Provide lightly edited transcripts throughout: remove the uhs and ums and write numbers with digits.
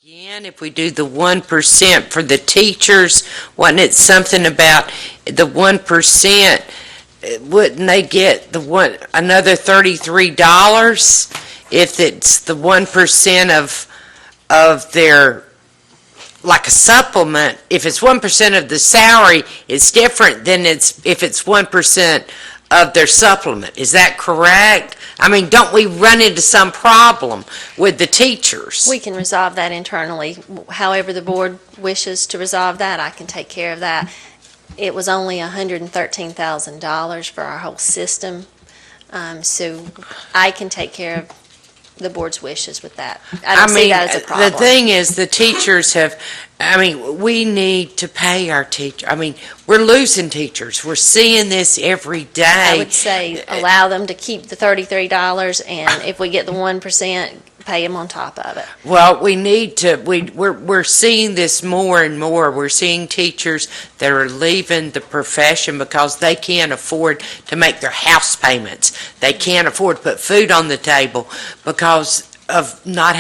Again, if we do the 1% for the teachers, wasn't it something about the 1%? Wouldn't they get another $33 if it's the 1% of their, like a supplement? If it's 1% of the salary, it's different than if it's 1% of their supplement. Is that correct? I mean, don't we run into some problem with the teachers? We can resolve that internally. However the board wishes to resolve that, I can take care of that. It was only $113,000 for our whole system, so I can take care of the board's wishes with that. I don't see that as a problem. The thing is, the teachers we need to pay our teachers. I mean, we're losing teachers. We're seeing this every day. I would say allow them to keep the $33, and if we get the 1%, pay them on top of it. Well, we need to. We're seeing this more and more. We're seeing teachers that are leaving the profession because they can't afford to make their house payments. They can't afford to put food on the table because of not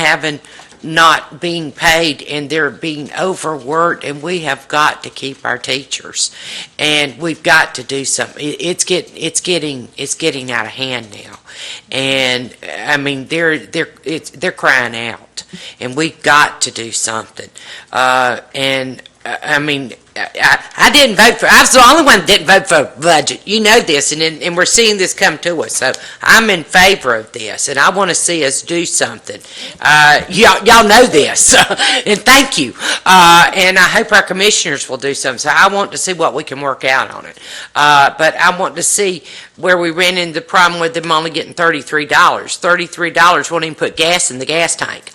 being paid, and they're being overworked, and we have got to keep our teachers, and we've got to do something. It's getting out of hand now, and I mean they're crying out, and we've got to do something. And I mean, I didn't vote for. I was the only one that didn't vote for a budget. You know this, and we're seeing this come to us. So I'm in favor of this, and I want to see us do something. Y'all know this, and thank you. And I hope our commissioners will do something. So I want to see what we can work out on it. But I want to see where we ran into the problem with them only getting $33. $33 won't even put gas in the gas tank.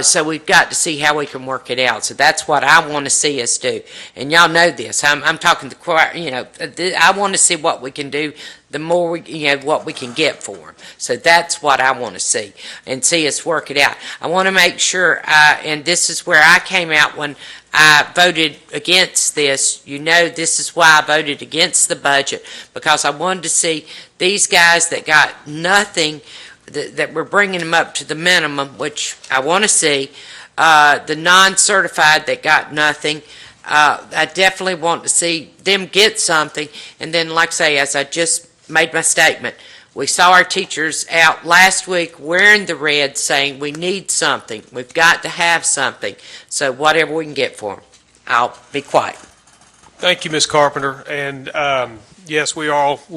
So we've got to see how we can work it out. So that's what I want to see us do. And y'all know this. I'm talking to choir. I want to see what we can do. The more what we can get for them. So that's what I want to see, and see us work it out. I want to make sure, and this is where I came out when I voted against this. This is why I voted against the budget, because I wanted to see these guys that got nothing, that we're bringing them up to the minimum, which I want to see. The non-certified that got nothing, I definitely want to see them get something. And then, like I say, as I just made my statement, we saw our teachers out last week wearing the red, saying we need something. We've got to have something. So whatever we can get for them. I'll be quiet. Thank you, Ms. Carpenter. And yes, we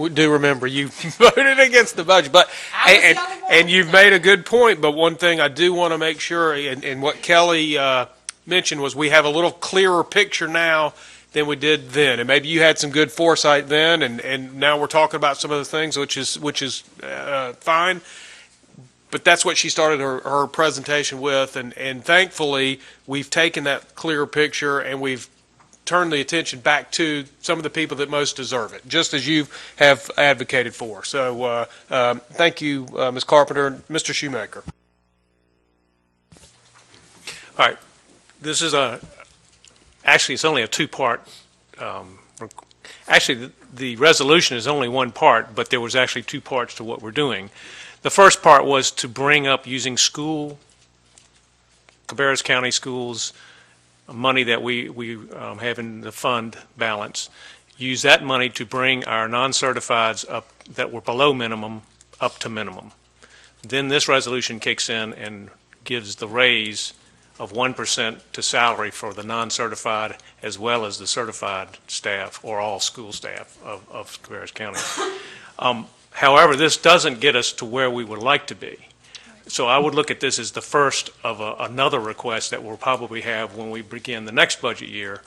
do remember you voted against the budget, but and you've made a good point. But one thing I do want to make sure, and what Kelly mentioned, was we have a little clearer picture now than we did then, and maybe you had some good foresight then, and now we're talking about some of the things, which is fine. But that's what she started her presentation with, and thankfully we've taken that clearer picture and we've turned the attention back to some of the people that most deserve it, just as you have advocated for. So thank you, Ms. Carpenter. Mr. Shoemaker. All right, this is actually, it's only a two-part. Actually, the resolution is only one part, but there was actually two parts to what we're doing. The first part was to bring up, using Cabarrus County schools, money that we have in the fund balance, use that money to bring our non-certifieds up that were below minimum up to minimum. Then this resolution kicks in and gives the raise of 1% to salary for the non-certified as well as the certified staff, or all school staff of Cabarrus County. However, this doesn't get us to where we would like to be. So I would look at this as the first of another request that we'll probably have when we begin the next budget year.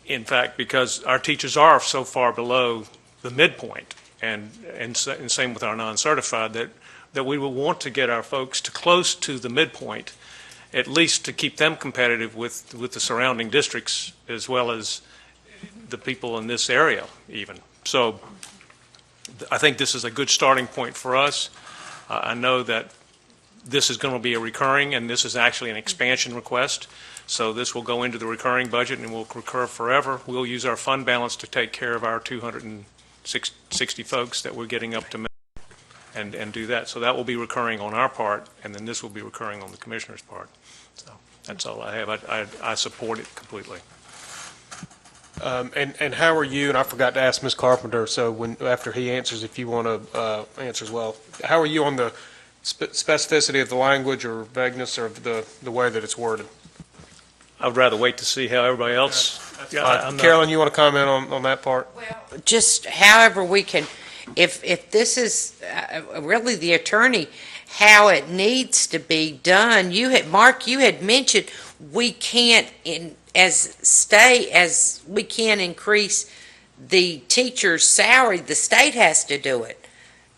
In fact, because our teachers are so far below the midpoint, and same with our non-certified, that we will want to get our folks to close to the midpoint, at least to keep them competitive with the surrounding districts as well as the people in this area even. So I think this is a good starting point for us. I know that this is going to be a recurring, and this is actually an expansion request. So this will go into the recurring budget and will recur forever. We'll use our fund balance to take care of our 260 folks that we're getting up to. and do that. So that will be recurring on our part, and then this will be recurring on the commissioner's part. So that's all I have. I support it completely. And how are you, and I forgot to ask Ms. Carpenter, so after he answers, if you want to answer as well, how are you on the specificity of the language or vagueness or the way that it's worded? I would rather wait to see how everybody else. Carolyn, you want to comment on that part? Just however we can, if this is really the attorney, how it needs to be done. Mark, you had mentioned we can't, as we can't increase the teacher's salary, the state has to do it.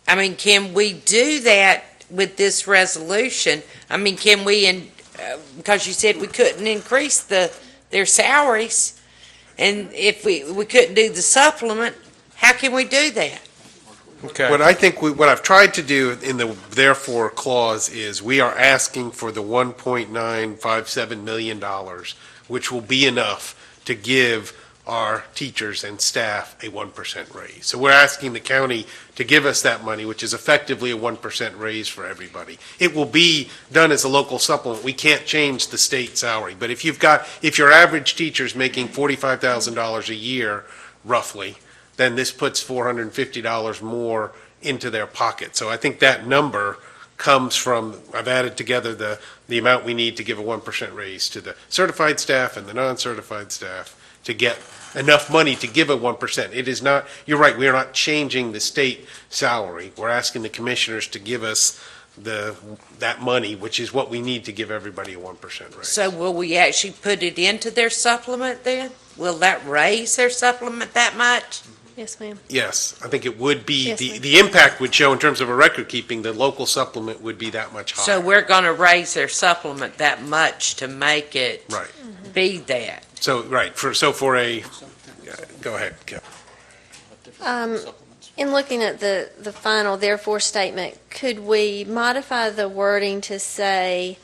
I mean, can we do that with this resolution? I mean, can we, because you said we couldn't increase their salaries, and if we couldn't do the supplement, how can we do that? Okay. What I think, what I've tried to do in the therefore clause is we are asking for the $1.957 million, which will be enough to give our teachers and staff a 1% raise. So we're asking the county to give us that money, which is effectively a 1% raise for everybody. It will be done as a local supplement. We can't change the state salary. But if your average teacher's making $45,000 a year, roughly, then this puts $450 more into their pocket. So I think that number comes from, I've added together the amount we need to give a 1% raise to the certified staff and the non-certified staff to get enough money to give a 1%. It is not, you're right, we are not changing the state salary. We're asking the commissioners to give us that money, which is what we need to give everybody a 1% raise. So will we actually put it into their supplement then? Will that raise their supplement that much? Yes, ma'am. Yes, I think it would be, Yes, ma'am. the impact would show in terms of a record keeping, the local supplement would be that much higher. So we're going to raise their supplement that much to make it Right. be that. So, right, go ahead, Kim. In looking at the final therefore statement, could we modify the wording to say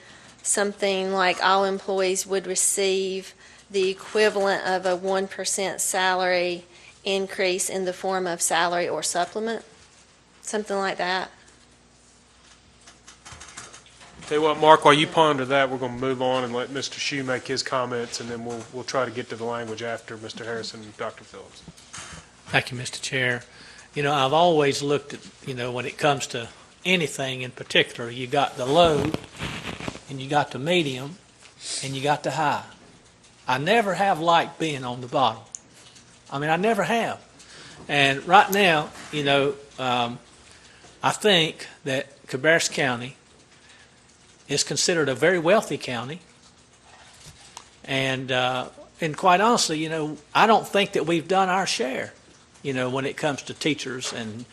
something like all employees would receive the equivalent of a 1% salary increase in the form of salary or supplement? Something like that? Tell you what, Mark, while you ponder that, we're going to move on and let Mr. Shue make his comments, and then we'll try to get to the language after Mr. Harrison and Dr. Phillips. Thank you, Mr. Chair. You know, I've always looked at, when it comes to anything in particular, you got the low, and you got the medium, and you got the high. I never have liked being on the bottom. I mean, I never have. And right now, I think that Cabarrus County is considered a very wealthy county. And quite honestly, I don't think that we've done our share, when it comes to teachers and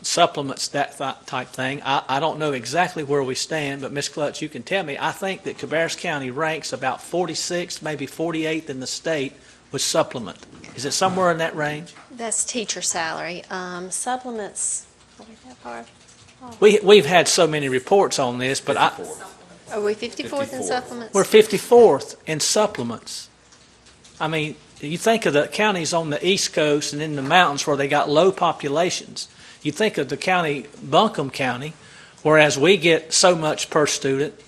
supplements, that type thing. I don't know exactly where we stand, but Ms. Klutz, you can tell me. I think that Cabarrus County ranks about 46th, maybe 48th in the state with supplement. Is it somewhere in that range? That's teacher salary. Supplements, are we that far? We've had so many reports on this, but Are we 54th in supplements? we're 54th in supplements. I mean, you think of the counties on the East Coast and in the mountains where they got low populations. You think of the county, Buncombe County, whereas we get so much per student,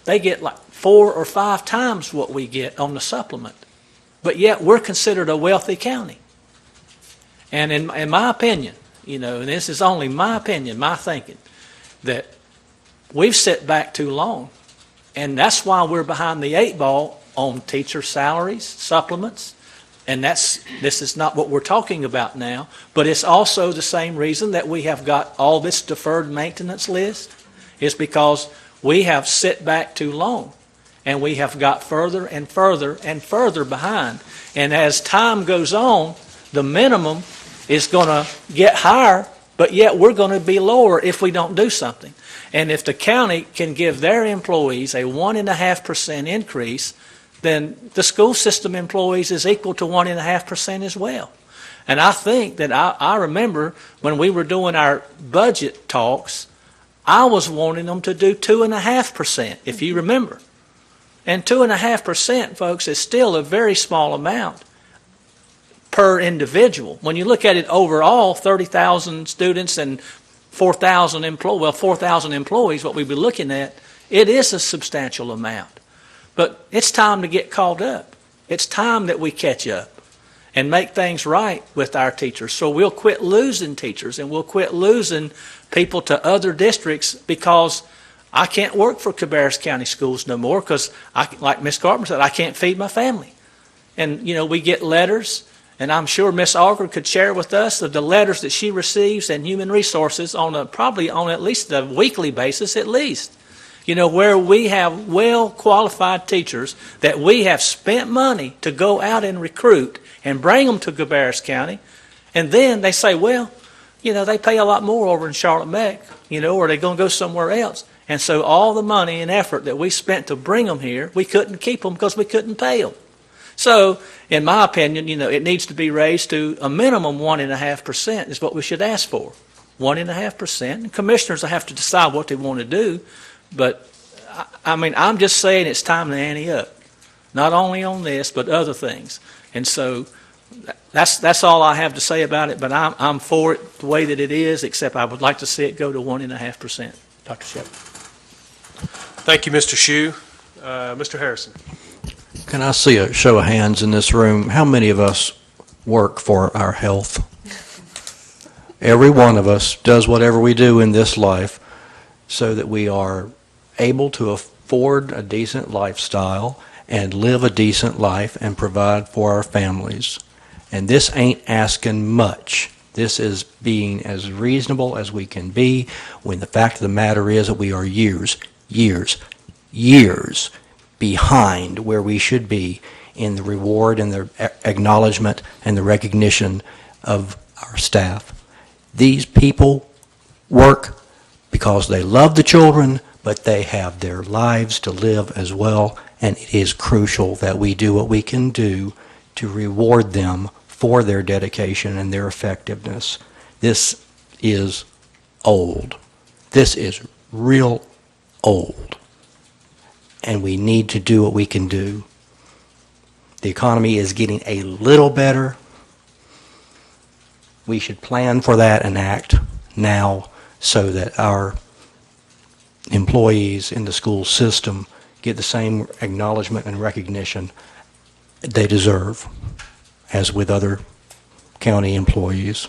they get like 4 or 5 times what we get on the supplement. But yet we're considered a wealthy county. And in my opinion, and this is only my opinion, my thinking, that we've sat back too long. And that's why we're behind the 8 ball on teacher salaries, supplements. And this is not what we're talking about now, but it's also the same reason that we have got all this deferred maintenance list, is because we have sit back too long. And we have got further and further and further behind. And as time goes on, the minimum is going to get higher, but yet we're going to be lower if we don't do something. And if the county can give their employees a 1.5% increase, then the school system employees is equal to 1.5% as well. And I think that I remember when we were doing our budget talks, I was wanting them to do 2.5%, if you remember. And 2.5%, folks, is still a very small amount per individual. When you look at it overall, 30,000 students and 4,000 employees, what we'd be looking at, it is a substantial amount. But it's time to get caught up. It's time that we catch up and make things right with our teachers. So we'll quit losing teachers and we'll quit losing people to other districts, because I can't work for Cabarrus County Schools no more because, like Ms. Carpenter said, I can't feed my family. And, we get letters, and I'm sure Ms. Auger could share with us of the letters that she receives in Human Resources probably on at least a weekly basis at least. Where we have well-qualified teachers that we have spent money to go out and recruit and bring them to Cabarrus County, and then they say, well, they pay a lot more over in Charlotte Meck, or they're going to go somewhere else. And so all the money and effort that we spent to bring them here, we couldn't keep them because we couldn't pay them. So, in my opinion, it needs to be raised to a minimum 1.5% is what we should ask for. 1.5%. And commissioners will have to decide what they want to do. But, I'm just saying it's time to ante up. Not only on this, but other things. And so that's all I have to say about it. But I'm for it the way that it is, except I would like to see it go to 1.5%. Dr. Shepard. Thank you, Mr. Shue. Mr. Harrison. Can I see a show of hands in this room? How many of us work for our health? Every one of us does whatever we do in this life so that we are able to afford a decent lifestyle and live a decent life and provide for our families. And this ain't asking much. This is being as reasonable as we can be, when the fact of the matter is that we are years behind where we should be in the reward and the acknowledgement and the recognition of our staff. These people work because they love the children, but they have their lives to live as well, and it is crucial that we do what we can do to reward them for their dedication and their effectiveness. This is old. This is real old. And we need to do what we can do. The economy is getting a little better. We should plan for that and act now so that our employees in the school system get the same acknowledgement and recognition they deserve as with other county employees.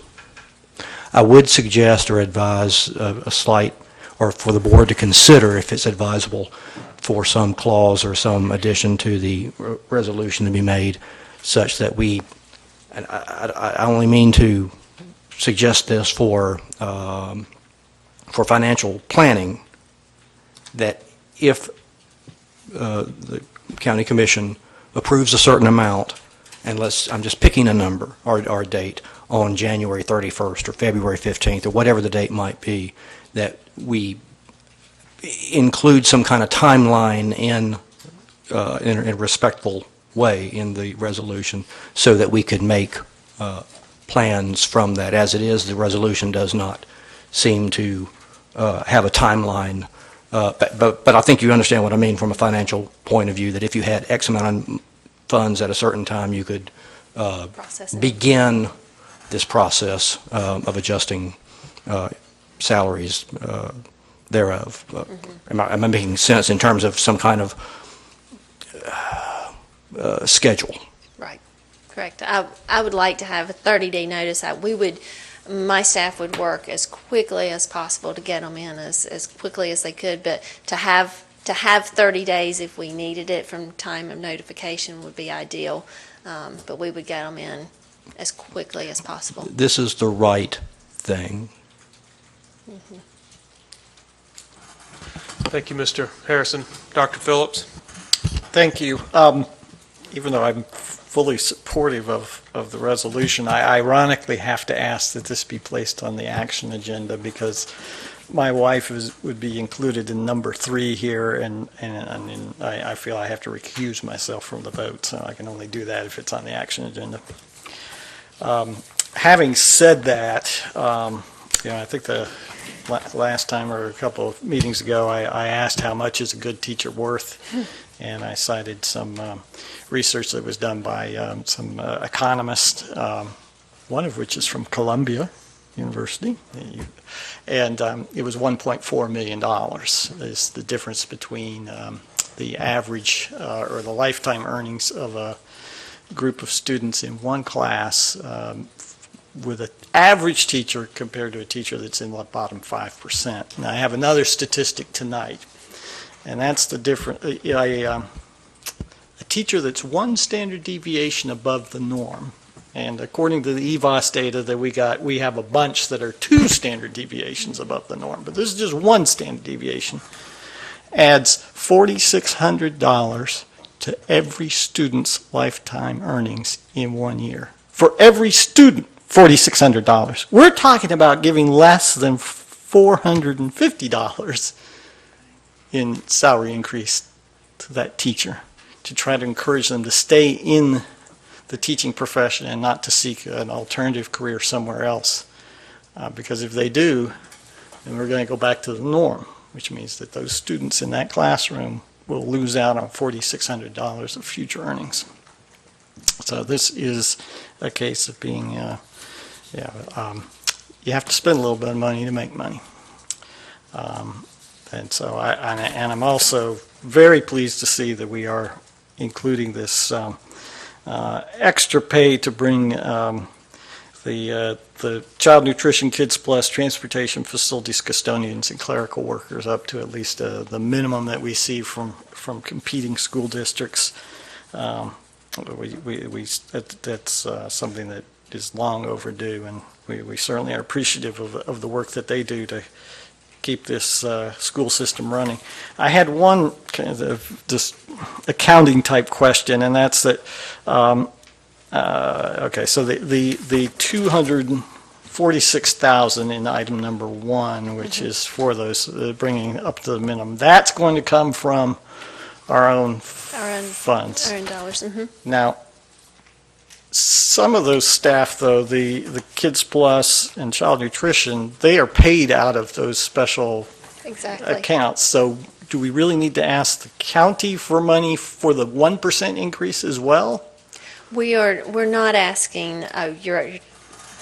I would suggest or advise a slight, or for the board to consider if it's advisable, for some clause or some addition to the resolution to be made such that we, and I only mean to suggest this for financial planning, that if the county commission approves a certain amount, and I'm just picking a number or a date on January 31st or February 15th or whatever the date might be, that we include some kind of timeline in a respectful way in the resolution so that we could make plans from that. As it is, the resolution does not seem to have a timeline, but I think you understand what I mean from a financial point of view, that if you had X amount of funds at a certain time, you could begin this process of adjusting salaries thereof. Am I making sense in terms of some kind of schedule? Right, correct. I would like to have a 30-day notice. My staff would work as quickly as possible to get them in as quickly as they could, but to have 30 days if we needed it from time of notification would be ideal, but we would get them in as quickly as possible. This is the right thing. Mm-hmm. Thank you, Mr. Harrison. Dr. Phillips? Thank you. Even though I'm fully supportive of the resolution, I ironically have to ask that this be placed on the action agenda because my wife would be included in number 3 here, and I feel I have to recuse myself from the vote, so I can only do that if it's on the action agenda. Having said that, I think the last time or a couple of meetings ago, I asked how much is a good teacher worth, and I cited some research that was done by some economists, one of which is from Columbia, University. And it was $1.4 million is the difference between the average or the lifetime earnings of a group of students in one class with an average teacher compared to a teacher that's in the bottom 5%. Now, I have another statistic tonight, and that's the difference. A teacher that's one standard deviation above the norm, and according to the EVOS data that we got, we have a bunch that are 2 standard deviations above the norm, but this is just 1 standard deviation, adds $4,600 to every student's lifetime earnings in 1 year. For every student, $4,600. We're talking about giving less than $450 in salary increase to that teacher to try to encourage them to stay in the teaching profession and not to seek an alternative career somewhere else. Because if they do, then we're going to go back to the norm, which means that those students in that classroom will lose out on $4,600 of future earnings. So this is a case of being, you have to spend a little bit of money to make money. And so I'm also very pleased to see that we are including this extra pay to bring the Child Nutrition Kids Plus transportation facilities custodians and clerical workers up to at least the minimum that we see from competing school districts. That's something that is long overdue, and we certainly are appreciative of the work that they do to keep this school system running. I had one kind of just accounting type question, and that's that. Okay, so the 246,000 in item number 1, which is for those bringing up to the minimum, that's going to come from our own funds. Our own dollars. Mm-hmm. Now, some of those staff, though, the Kids Plus and Child Nutrition, they are paid out of those special accounts. So do we really need to ask the county for money for the 1% increase as well? We're not asking. We're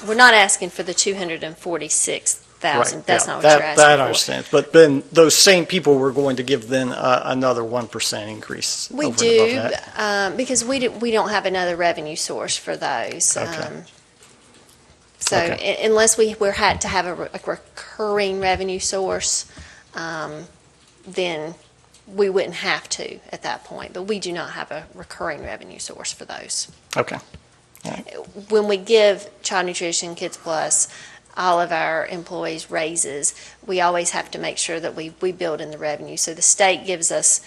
not asking for the 246,000. Right, That's yeah, not what you're asking that for. understands. But then those same people were going to give them another 1% increase. We over and do above that. because we don't have another revenue source for those. Okay. So Okay. unless we had to have a recurring revenue source, then we wouldn't have to at that point. But we do not have a recurring revenue source for those. Okay. When we give Child Nutrition Kids Plus all of our employees raises, we always have to make sure that we build in the revenue. So the state gives us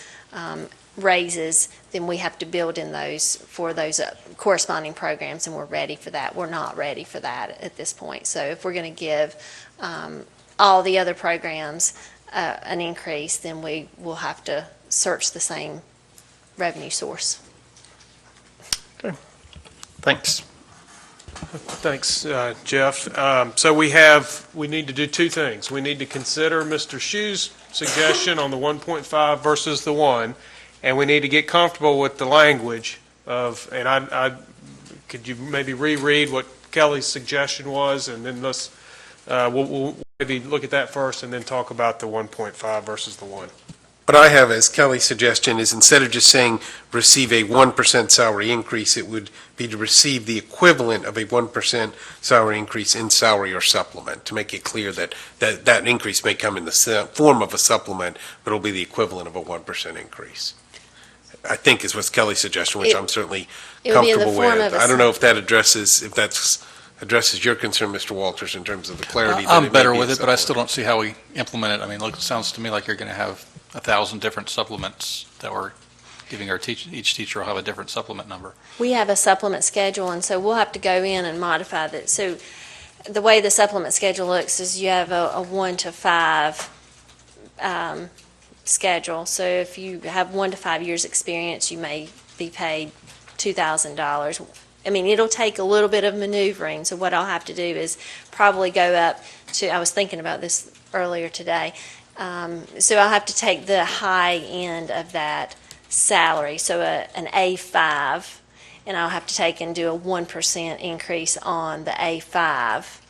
raises, then we have to build in those for those corresponding programs, and we're ready for that. We're not ready for that at this point. So if we're going to give all the other programs an increase, then we will have to search the same revenue source. Okay. Thanks. Thanks, Jeff. So we need to do 2 things. We need to consider Mr. Shue's suggestion on the 1.5 versus the 1, and we need to get comfortable with the language of, and could you maybe reread what Kelly's suggestion was, and then we'll maybe look at that first and then talk about the 1.5 versus the 1. What I have as Kelly's suggestion is, instead of just saying receive a 1% salary increase, it would be to receive the equivalent of a 1% salary increase in salary or supplement, to make it clear that that increase may come in the form of a supplement, but it'll be the equivalent of a 1% increase. I think is what Kelly's suggestion, which I'm certainly comfortable with. I don't know if that addresses your concern, Mr. Walters, in terms of the clarity. that I'm it may better be with a it, but I still supplement. don't see how we implement it. I mean, look, it sounds to me like you're going to have 1,000 different supplements that we're giving each teacher will have a different supplement number. We have a supplement schedule, and so we'll have to go in and modify that. So the way the supplement schedule looks is you have a 1 to 5 schedule. So if you have 1 to 5 years experience, you may be paid $2,000. I mean, it'll take a little bit of maneuvering. So what I'll have to do is probably go up to, I was thinking about this earlier today. So I'll have to take the high end of that salary, so an A5, and I'll have to take and do a 1% increase on the A5,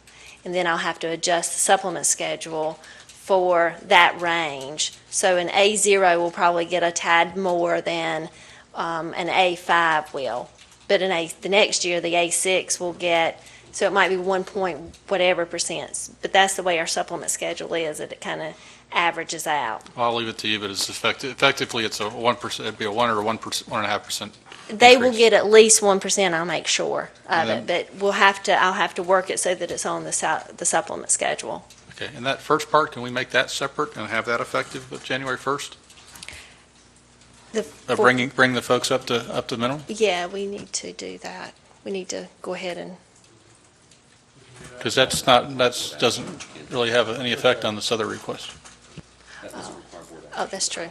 and then I'll have to adjust the supplement schedule for that range. So an A0 will probably get a tad more than an A5 will. But the next year, the A6 will get, so it might be 1 point whatever percent. But that's the way our supplement schedule is, that it kind of averages out. I'll leave it to you, but it's effectively, it's a 1%, it'd be a 1 or 1.5%. They will increase. get at least 1%, I'll make sure of And it, but I'll have to work it so that it's on the supplement schedule. Okay, and that first part, can we make that separate and have that effective with January 1st? Bring the folks up to minimum? Yeah, we need to do that. We need to go ahead and, Because that doesn't really have any effect on this other request. oh, that's true.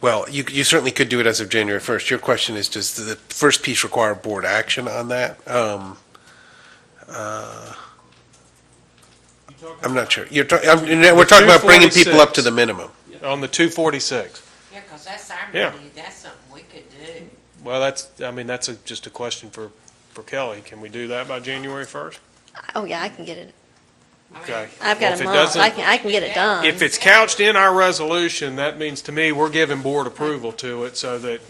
Well, you certainly could do it as of January 1st. Your question is, does the first piece require board action on that? I'm not sure. We're talking about bringing people up to the minimum. On the 246. Yeah, because that's our Yeah. money, that's something we could do. Well, that's just a question for Kelly. Can we do that by January 1st? Oh, yeah, I can get it. Okay. I've Well, got if a it month. doesn't- I can get it done. If it's couched in our resolution, that means to me, we're giving board approval to it so that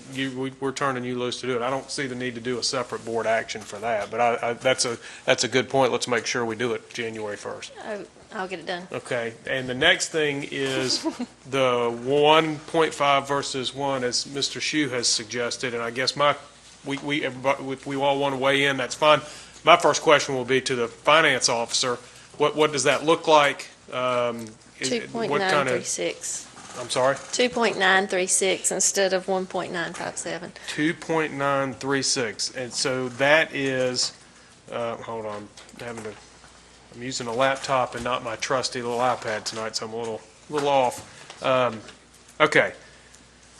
we're turning you loose to do it. I don't see the need to do a separate board action for that, but that's a good point. Let's make sure we do it January 1st. Oh, I'll get it done. Okay, and the next thing is the 1.5 versus 1, as Mr. Shue has suggested, and I guess if we all want to weigh in, that's fine. My first question will be to the finance officer. What does that look like? What kind of, 2.936. I'm sorry? 2.936 instead of 1.957. 2.936, and so that is, hold on, I'm using a laptop and not my trusty little iPad tonight, so I'm a little off. Okay,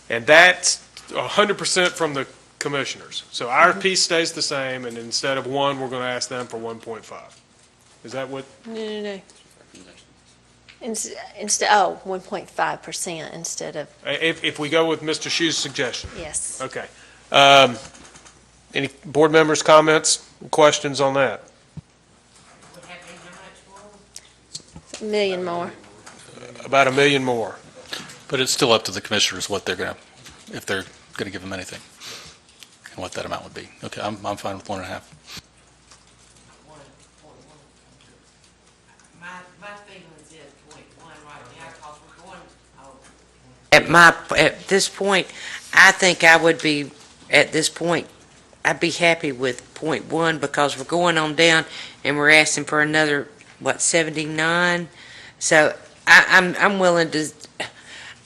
and that's 100% from the commissioners. So our piece stays the same, and instead of 1, we're going to ask them for 1.5. Is that what? No. Instead, 1.5% instead of, If we go with Mr. Shue's suggestion? yes. Okay. Any board members' comments, questions on that? $1 million more. About $1 million more. But it's still up to the commissioners what they're going to, if they're going to give them anything, and what that amount would be. Okay, I'm fine with 1.5. My feelings is 0.1 right now, because we're going, at this point, I think I would be, at this point, I'd be happy with 0.1, because we're going on down and we're asking for another, 79? So I'm willing to,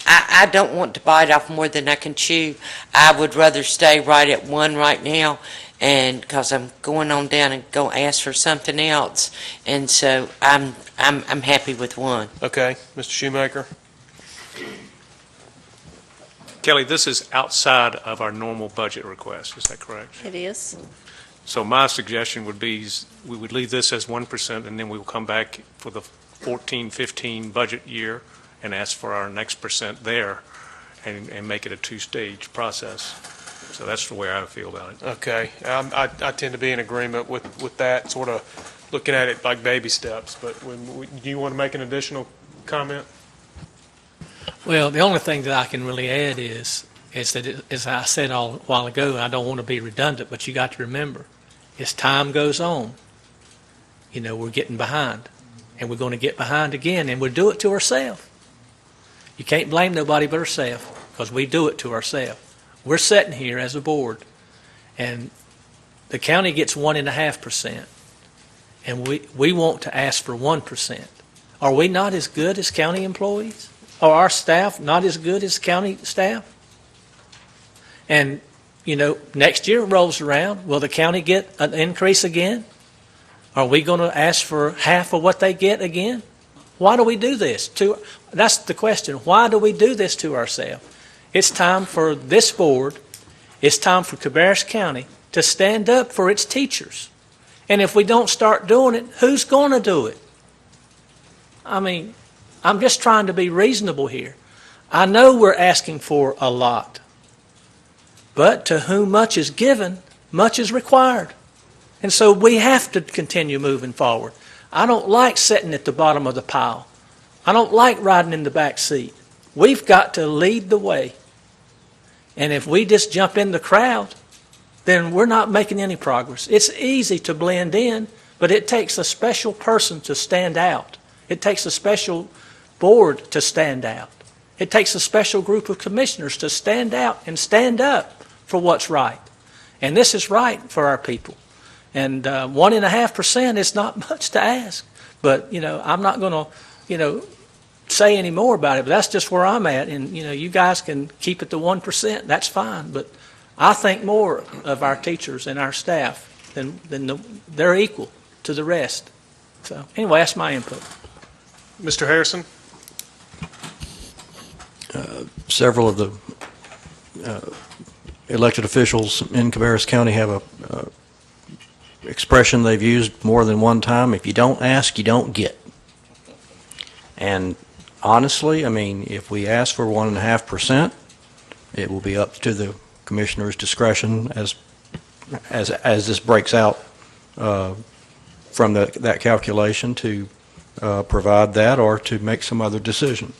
I don't want to bite off more than I can chew. I would rather stay right at 1 right now, and because I'm going on down and go ask for something else, and so I'm happy with 1. Okay, Mr. Shoemaker? Kelly, this is outside of our normal budget request, is that correct? It is. So my suggestion would be we would leave this as 1%, and then we will come back for the 14-15 budget year and ask for our next percent there and make it a 2-stage process. So that's the way I feel about it. Okay, I tend to be in agreement with that, sort of looking at it like baby steps, but do you want to make an additional comment? Well, the only thing that I can really add is that, as I said a while ago, I don't want to be redundant, but you got to remember, as time goes on, we're getting behind, and we're going to get behind again, and we'll do it to ourselves. You can't blame nobody but ourselves, because we do it to ourselves. We're sitting here as a board, and the county gets 1.5%, and we want to ask for 1%. Are we not as good as county employees? Are our staff not as good as county staff? And, next year rolls around, will the county get an increase again? Are we going to ask for half of what they get again? Why do we do this? That's the question. Why do we do this to ourselves? It's time for this board, it's time for Cabarrus County to stand up for its teachers. And if we don't start doing it, who's going to do it? I mean, I'm just trying to be reasonable here. I know we're asking for a lot. But to whom much is given, much is required. And so we have to continue moving forward. I don't like sitting at the bottom of the pile. I don't like riding in the back seat. We've got to lead the way. And if we just jump in the crowd, then we're not making any progress. It's easy to blend in, but it takes a special person to stand out. It takes a special board to stand out. It takes a special group of commissioners to stand out and stand up for what's right. And this is right for our people. And 1.5% is not much to ask. But, I'm not going to, say any more about it, but that's just where I'm at. And, you guys can keep it to 1%. That's fine. But I think more of our teachers and our staff than they're equal to the rest. So, anyway, that's my input. Mr. Harrison? Several of the elected officials in Cabarrus County have a expression they've used more than one time: if you don't ask, you don't get. And honestly, if we ask for 1.5%, it will be up to the commissioner's discretion as this breaks out from that calculation to provide that or to make some other decision.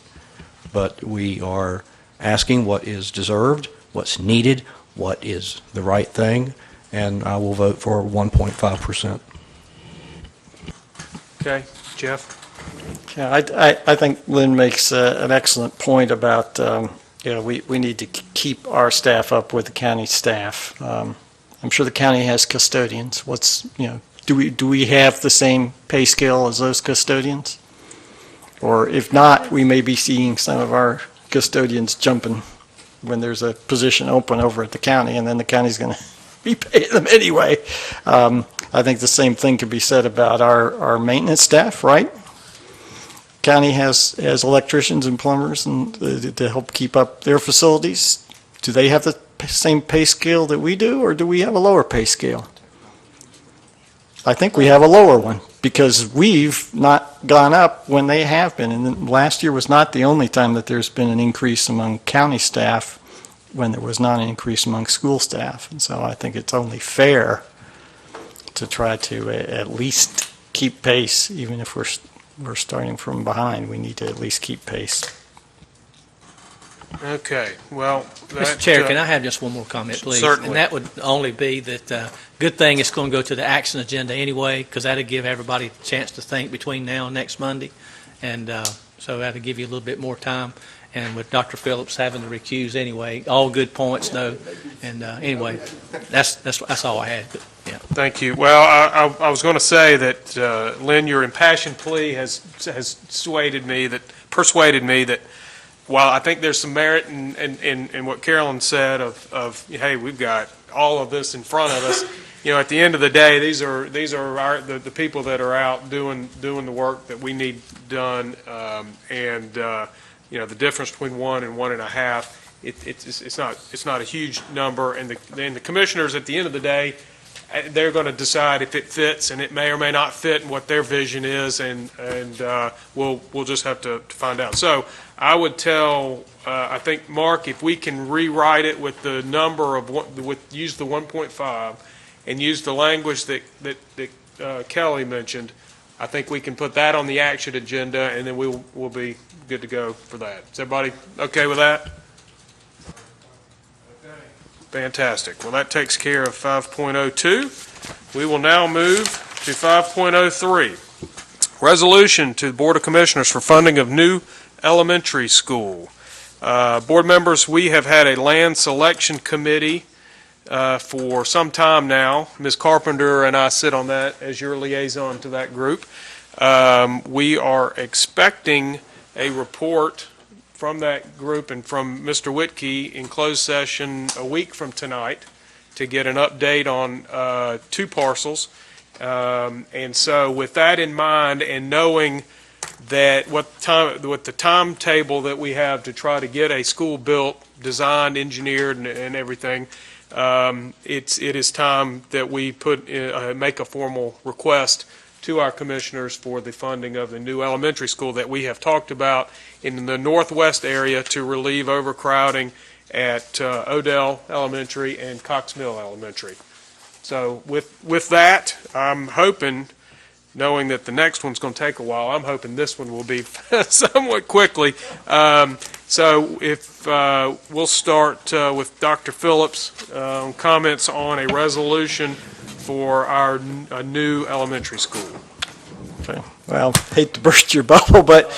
But we are asking what is deserved, what's needed, what is the right thing, and I will vote for 1.5%. Okay, Jeff? Yeah, I think Lynn makes an excellent point about, we need to keep our staff up with the county staff. I'm sure the county has custodians. Do we have the same pay scale as those custodians? Or if not, we may be seeing some of our custodians jumping when there's a position open over at the county, and then the county's going to be paying them anyway. I think the same thing could be said about our maintenance staff, right? County has electricians and plumbers and to help keep up their facilities. Do they have the same pay scale that we do, or do we have a lower pay scale? I think we have a lower one because we've not gone up when they have been. And last year was not the only time that there's been an increase among county staff when there was not an increase among school staff. And so I think it's only fair to try to at least keep pace, even if we're starting from behind. We need to at least keep pace. Okay, well, Mr. Chair, can I have just one more comment, please? Certainly. And that would only be that, good thing it's going to go to the action agenda anyway, because that'll give everybody a chance to think between now and next Monday. And so that'll give you a little bit more time. And with Dr. Phillips having to recuse anyway, all good points, though. And anyway, that's all I had. But, yeah. Thank you. Well, I was going to say that, Lynn, your impassioned plea has persuaded me that while I think there's some merit in what Carolyn said of hey, we've got all of this in front of us. At the end of the day, these are the people that are out doing the work that we need done, and the difference between 1 and 1.5, it's not a huge number, and the commissioners at the end of the day, they're going to decide if it fits, and it may or may not fit in what their vision is, and we'll just have to find out. So I would tell, I think, Mark, if we can rewrite it with the number of use the 1.5 and use the language that Kelly mentioned, I think we can put that on the action agenda, and then we'll be good to go for that. Is everybody okay with that? Fantastic. Well, that takes care of 5.02. We will now move to 5.03. Resolution to the Board of Commissioners for funding of new elementary school. Board members, we have had a land selection committee for some time now. Ms. Carpenter and I sit on that as your liaison to that group. We are expecting a report from that group and from Mr. Whitkey in closed session a week from tonight to get an update on 2 parcels. And so with that in mind, and knowing that with the timetable that we have to try to get a school built, designed, engineered, and everything, it is time that we make a formal request to our commissioners for the funding of the new elementary school that we have talked about in the northwest area to relieve overcrowding at Odell Elementary and Cox Mill Elementary. So with that, I'm hoping, knowing that the next one's going to take a while, I'm hoping this one will be somewhat quickly. So if we'll start with Dr. Phillips, comments on a resolution for our new elementary school. Okay. Well, hate to burst your bubble, but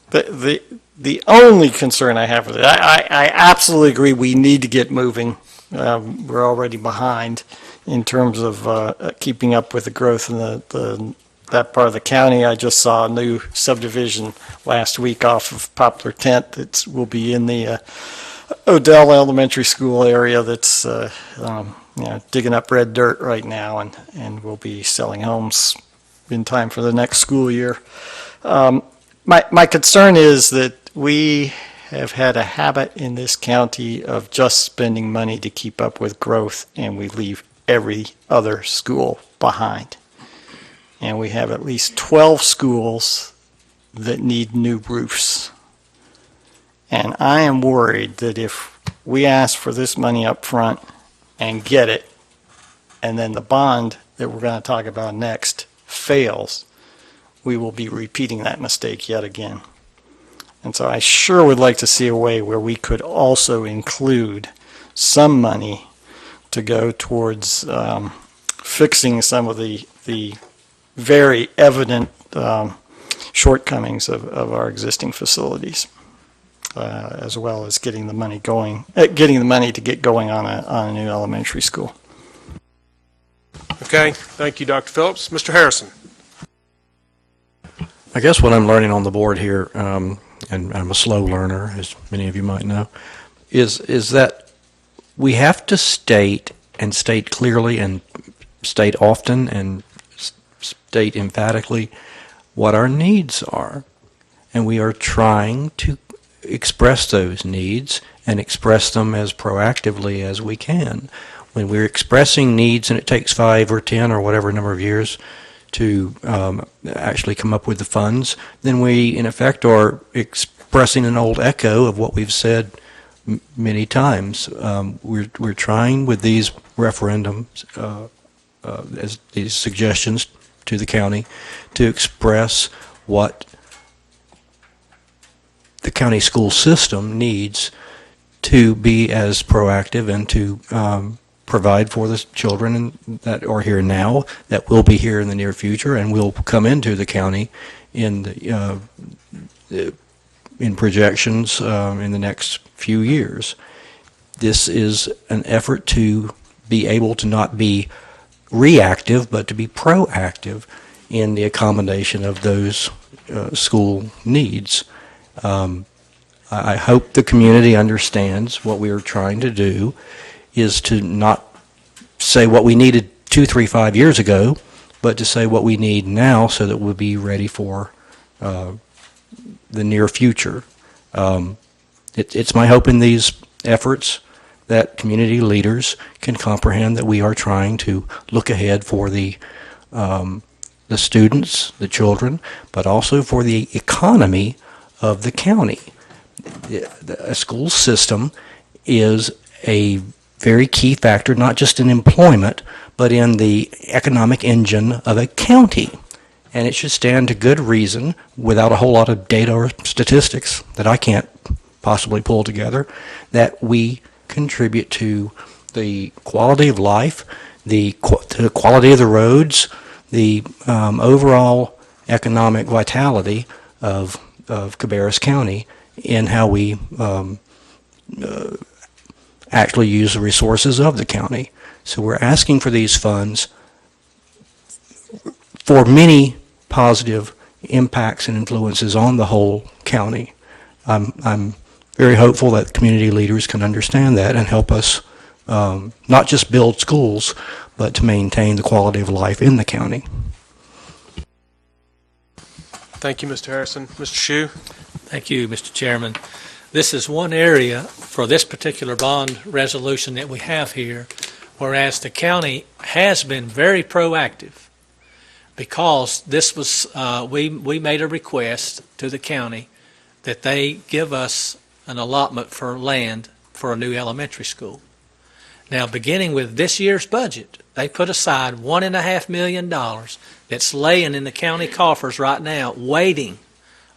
the only concern I have with it, I absolutely agree we need to get moving. We're already behind in terms of keeping up with the growth in that part of the county. I just saw a new subdivision last week off of Poplar Tent that will be in the Odell Elementary School area that's digging up red dirt right now, and will be selling homes in time for the next school year. My concern is that we have had a habit in this county of just spending money to keep up with growth, and we leave every other school behind. And we have at least 12 schools that need new roofs. And I am worried that if we ask for this money up front and get it, and then the bond that we're going to talk about next fails, we will be repeating that mistake yet again. And so I sure would like to see a way where we could also include some money to go towards fixing some of the very evident shortcomings of our existing facilities, as well as getting the money to get going on a new elementary school. Okay, thank you, Dr. Phillips. Mr. Harrison. I guess what I'm learning on the board here, and I'm a slow learner, as many of you might know, is that we have to state clearly and state often and state emphatically what our needs are. And we are trying to express those needs and express them as proactively as we can. When we're expressing needs and it takes 5 or 10 or whatever number of years to actually come up with the funds, then we, in effect, are expressing an old echo of what we've said many times. We're trying with these referendums, as these suggestions to the county, to express what the county school system needs to be as proactive and to provide for the children that are here now, that will be here in the near future, and will come into the county in projections in the next few years. This is an effort to be able to not be reactive, but to be proactive in the accommodation of those school needs. I hope the community understands what we are trying to do is to not say what we needed 2, 3, 5 years ago, but to say what we need now so that we'll be ready for the near future. It's my hope in these efforts that community leaders can comprehend that we are trying to look ahead for the students, the children, but also for the economy of the county. A school system is a very key factor, not just in employment, but in the economic engine of a county. And it should stand to good reason, without a whole lot of data or statistics that I can't possibly pull together, that we contribute to the quality of life, the quality of the roads, the overall economic vitality of Cabarrus County in how we actually use the resources of the county. So we're asking for these funds for many positive impacts and influences on the whole county. I'm very hopeful that community leaders can understand that and help us not just build schools, but to maintain the quality of life in the county. Thank you, Mr. Harrison. Mr. Shue? Thank you, Mr. Chairman. This is one area for this particular bond resolution that we have here, whereas the county has been very proactive, because this was, we made a request to the county that they give us an allotment for land for a new elementary school. Now, beginning with this year's budget, they put aside $1.5 million that's laying in the county coffers right now, waiting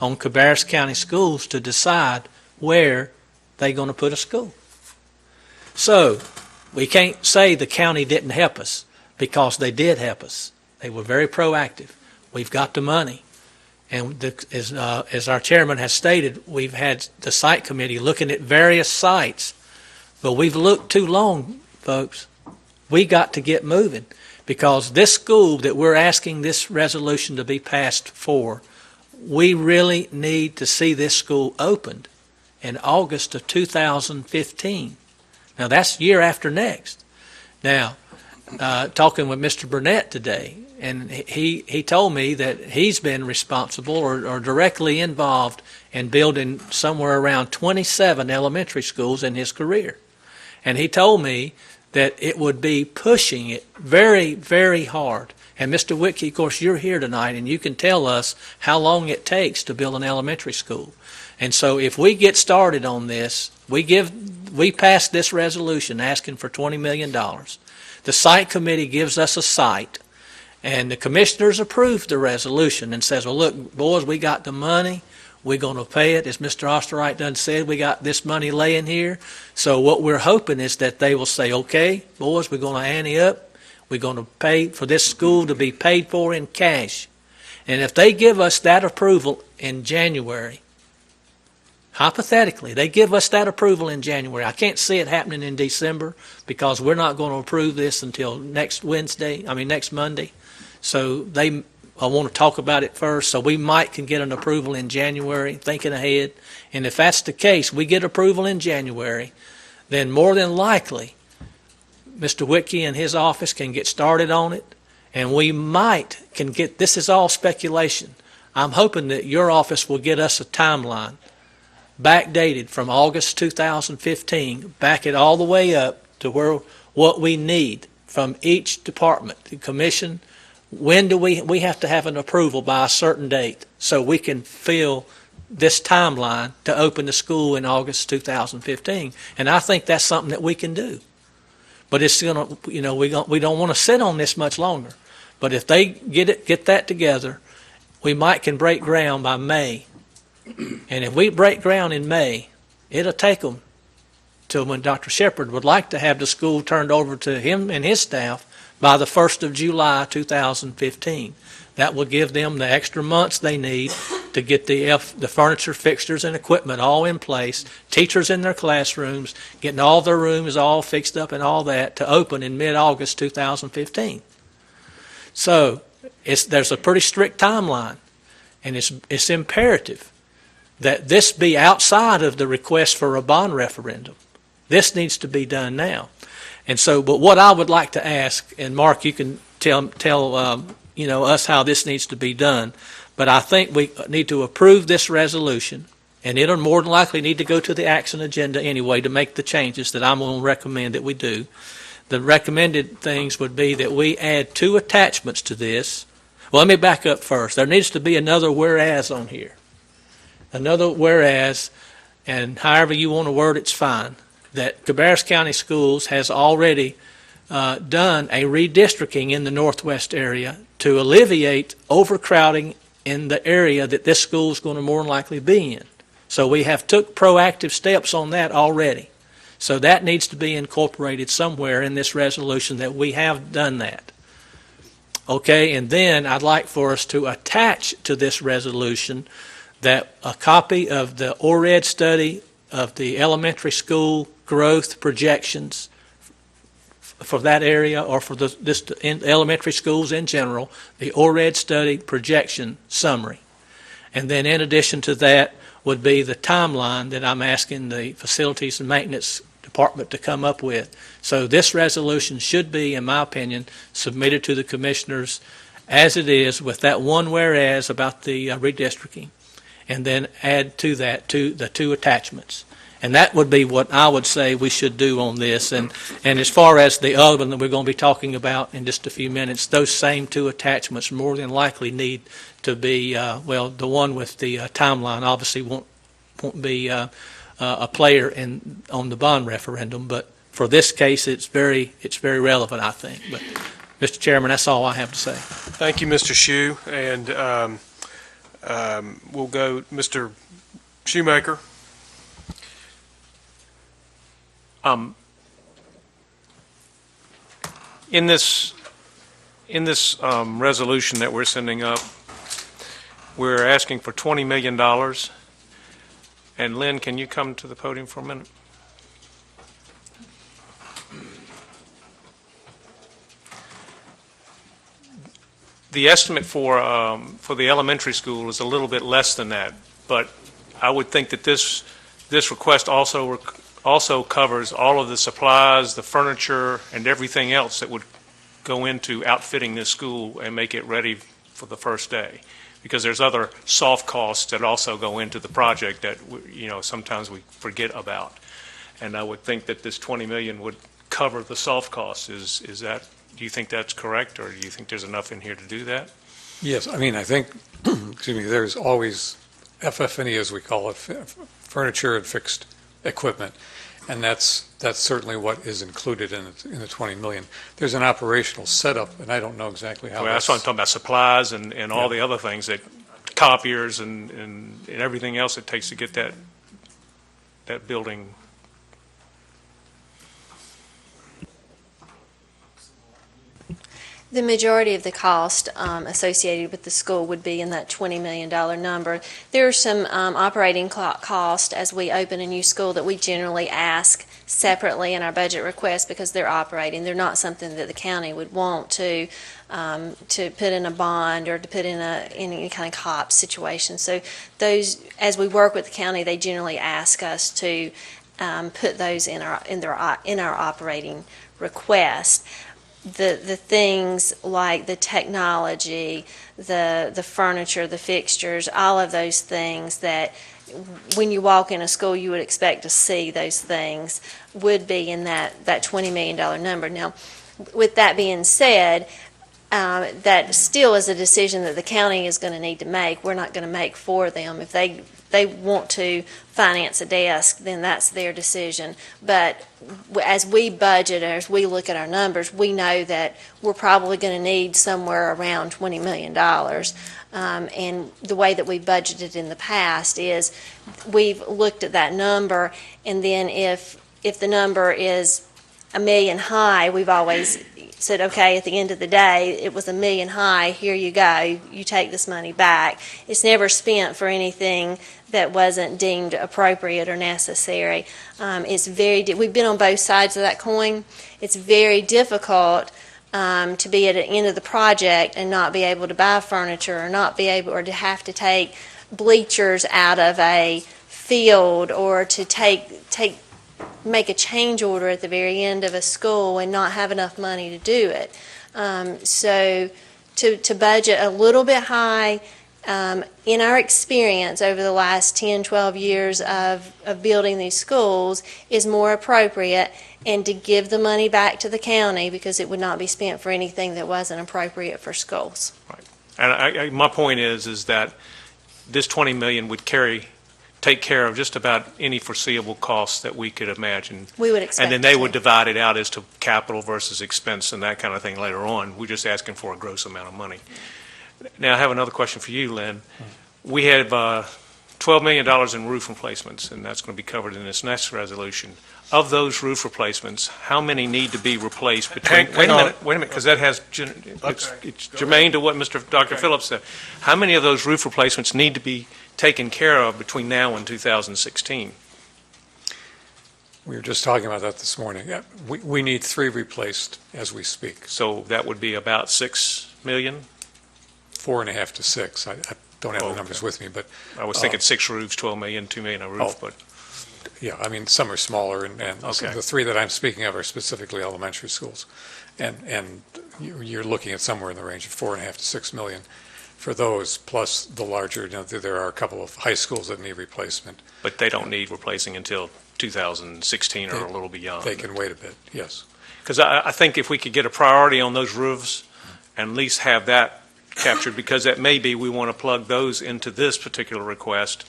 on Cabarrus County Schools to decide where they're going to put a school. So, we can't say the county didn't help us, because they did help us. They were very proactive. We've got the money. And as our chairman has stated, we've had the site committee looking at various sites. But we've looked too long, folks. We got to get moving, because this school that we're asking this resolution to be passed for, we really need to see this school opened in August of 2015. Now, that's year after next. Now, talking with Mr. Burnett today, and he told me that he's been responsible or directly involved in building somewhere around 27 elementary schools in his career. And he told me that it would be pushing it very, very hard. And Mr. Whitkey, of course, you're here tonight, and you can tell us how long it takes to build an elementary school. And so if we get started on this, we pass this resolution asking for $20 million. The site committee gives us a site, and the commissioners approve the resolution and says, well, look, boys, we got the money. We're going to pay it. As Mr. Osterreich done said, we got this money laying here. So what we're hoping is that they will say, okay, boys, we're going to ante up. We're going to pay for this school to be paid for in cash. And if they give us that approval in January, hypothetically, they give us that approval in January. I can't see it happening in December, because we're not going to approve this until next Monday. So I want to talk about it first, so we can get an approval in January, thinking ahead. And if that's the case, we get approval in January, then more than likely, Mr. Whitkey and his office can get started on it, and we can get, this is all speculation. I'm hoping that your office will get us a timeline backdated from August 2015, back it all the way up to what we need from each department, the commission. When do we have to have an approval by a certain date so we can fill this timeline to open the school in August 2015? And I think that's something that we can do. But it's we don't want to sit on this much longer. But if they get that together, we can break ground by May. And if we break ground in May, it'll take them till when Dr. Shepard would like to have the school turned over to him and his staff by the 1st of July 2015. That will give them the extra months they need to get the furniture, fixtures, and equipment all in place, teachers in their classrooms, getting all their rooms all fixed up and all that to open in mid-August 2015. So there's a pretty strict timeline, and it's imperative that this be outside of the request for a bond referendum. This needs to be done now. And so, but what I would like to ask, and Mark, you can tell us how this needs to be done, but I think we need to approve this resolution, and it'll more than likely need to go to the action agenda anyway to make the changes that I'm going to recommend that we do. The recommended things would be that we add 2 attachments to this. Well, let me back up first. There needs to be another whereas on here. Another whereas, and however you want to word it's fine, that Cabarrus County Schools has already done a redistricting in the northwest area to alleviate overcrowding in the area that this school is going to more than likely be in. So we have took proactive steps on that already. So that needs to be incorporated somewhere in this resolution that we have done that. Okay, and then I'd like for us to attach to this resolution that a copy of the ORED study of the elementary school growth projections for that area, or for this elementary schools in general, the ORED study projection summary. And then in addition to that would be the timeline that I'm asking the facilities and maintenance department to come up with. So this resolution should be, in my opinion, submitted to the commissioners as it is, with that one whereas about the redistricting, and then add to that the 2 attachments. And that would be what I would say we should do on this. And as far as the other one that we're going to be talking about in just a few minutes, those same 2 attachments more than likely need to be, the one with the timeline obviously won't be a player on the bond referendum, but for this case, it's very relevant, I think. But, Mr. Chairman, that's all I have to say. Thank you, Mr. Shue, and we'll go, Mr. Shoemaker. In this resolution that we're sending up, we're asking for $20 million. And Lynn, can you come to the podium for a minute? The estimate for the elementary school is a little bit less than that, but I would think that this request also covers all of the supplies, the furniture, and everything else that would go into outfitting this school and make it ready for the first day. Because there's other soft costs that also go into the project that sometimes we forget about. And I would think that this $20 million would cover the soft costs. Do you think that's correct, or do you think there's enough in here to do that? Yes, I mean, I think, excuse me, there's always FF&E, as we call it, furniture and fixed equipment, and that's certainly what is included in the $20 million. There's an operational setup, and I don't know exactly how. Well, that's what I'm talking about, supplies and all the other things, that copiers and everything else it takes to get that building. The majority of the cost associated with the school would be in that $20 million number. There are some operating costs as we open a new school that we generally ask separately in our budget request because they're operating. They're not something that the county would want to put in a bond or to put in any kind of COP situation. So those, as we work with the county, they generally ask us to put those in our operating request. The things like the technology, the furniture, the fixtures, all of those things that when you walk in a school you would expect to see, those things would be in that $20 million number. Now, with that being said, that still is a decision that the county is going to need to make. We're not going to make for them. If they want to finance a desk, then that's their decision. But as we budget, as we look at our numbers, we know that we're probably going to need somewhere around $20 million. And the way that we budgeted in the past is we've looked at that number, and then if the number is $1 million high, we've always said, okay, at the end of the day, it was $1 million high, here you go, you take this money back. It's never spent for anything that wasn't deemed appropriate or necessary. We've been on both sides of that coin. It's very difficult to be at the end of the project and not be able to buy furniture or to have to take bleachers out of a field or to make a change order at the very end of a school and not have enough money to do it. So to budget a little bit high, in our experience over the last 10, 12 years of building these schools is more appropriate, and to give the money back to the county because it would not be spent for anything that wasn't appropriate for schools. Right. And my point is that this $20 million would take care of just about any foreseeable costs that we could imagine. We would expect. And then they would divide it out as to capital versus expense and that kind of thing later on. We're just asking for a gross amount of money. Now, I have another question for you, Lynn. We have $12 million in roof replacements, and that's going to be covered in this next resolution. Of those roof replacements, how many need to be replaced between? Wait a minute, because that has it's germane to what Dr. Phillips said. How many of those roof replacements need to be taken care of between now and 2016? We were just talking about that this morning. Yeah, we need 3 replaced as we speak. So that would be about $6 million? 4.5 to 6. I don't have the numbers with me, but I was thinking 6 roofs, $12 million, $2 million a roof, but yeah, I mean, some are smaller, and Okay. the 3 that I'm speaking of are specifically elementary schools. And you're looking at somewhere in the range of 4.5 to 6 million for those, plus the larger, there are a couple of high schools that need replacement. but they don't need replacing until 2016 or a little beyond. They can wait a bit, yes. Because I think if we could get a priority on those roofs and at least have that captured, because that may be we want to plug those into this particular request,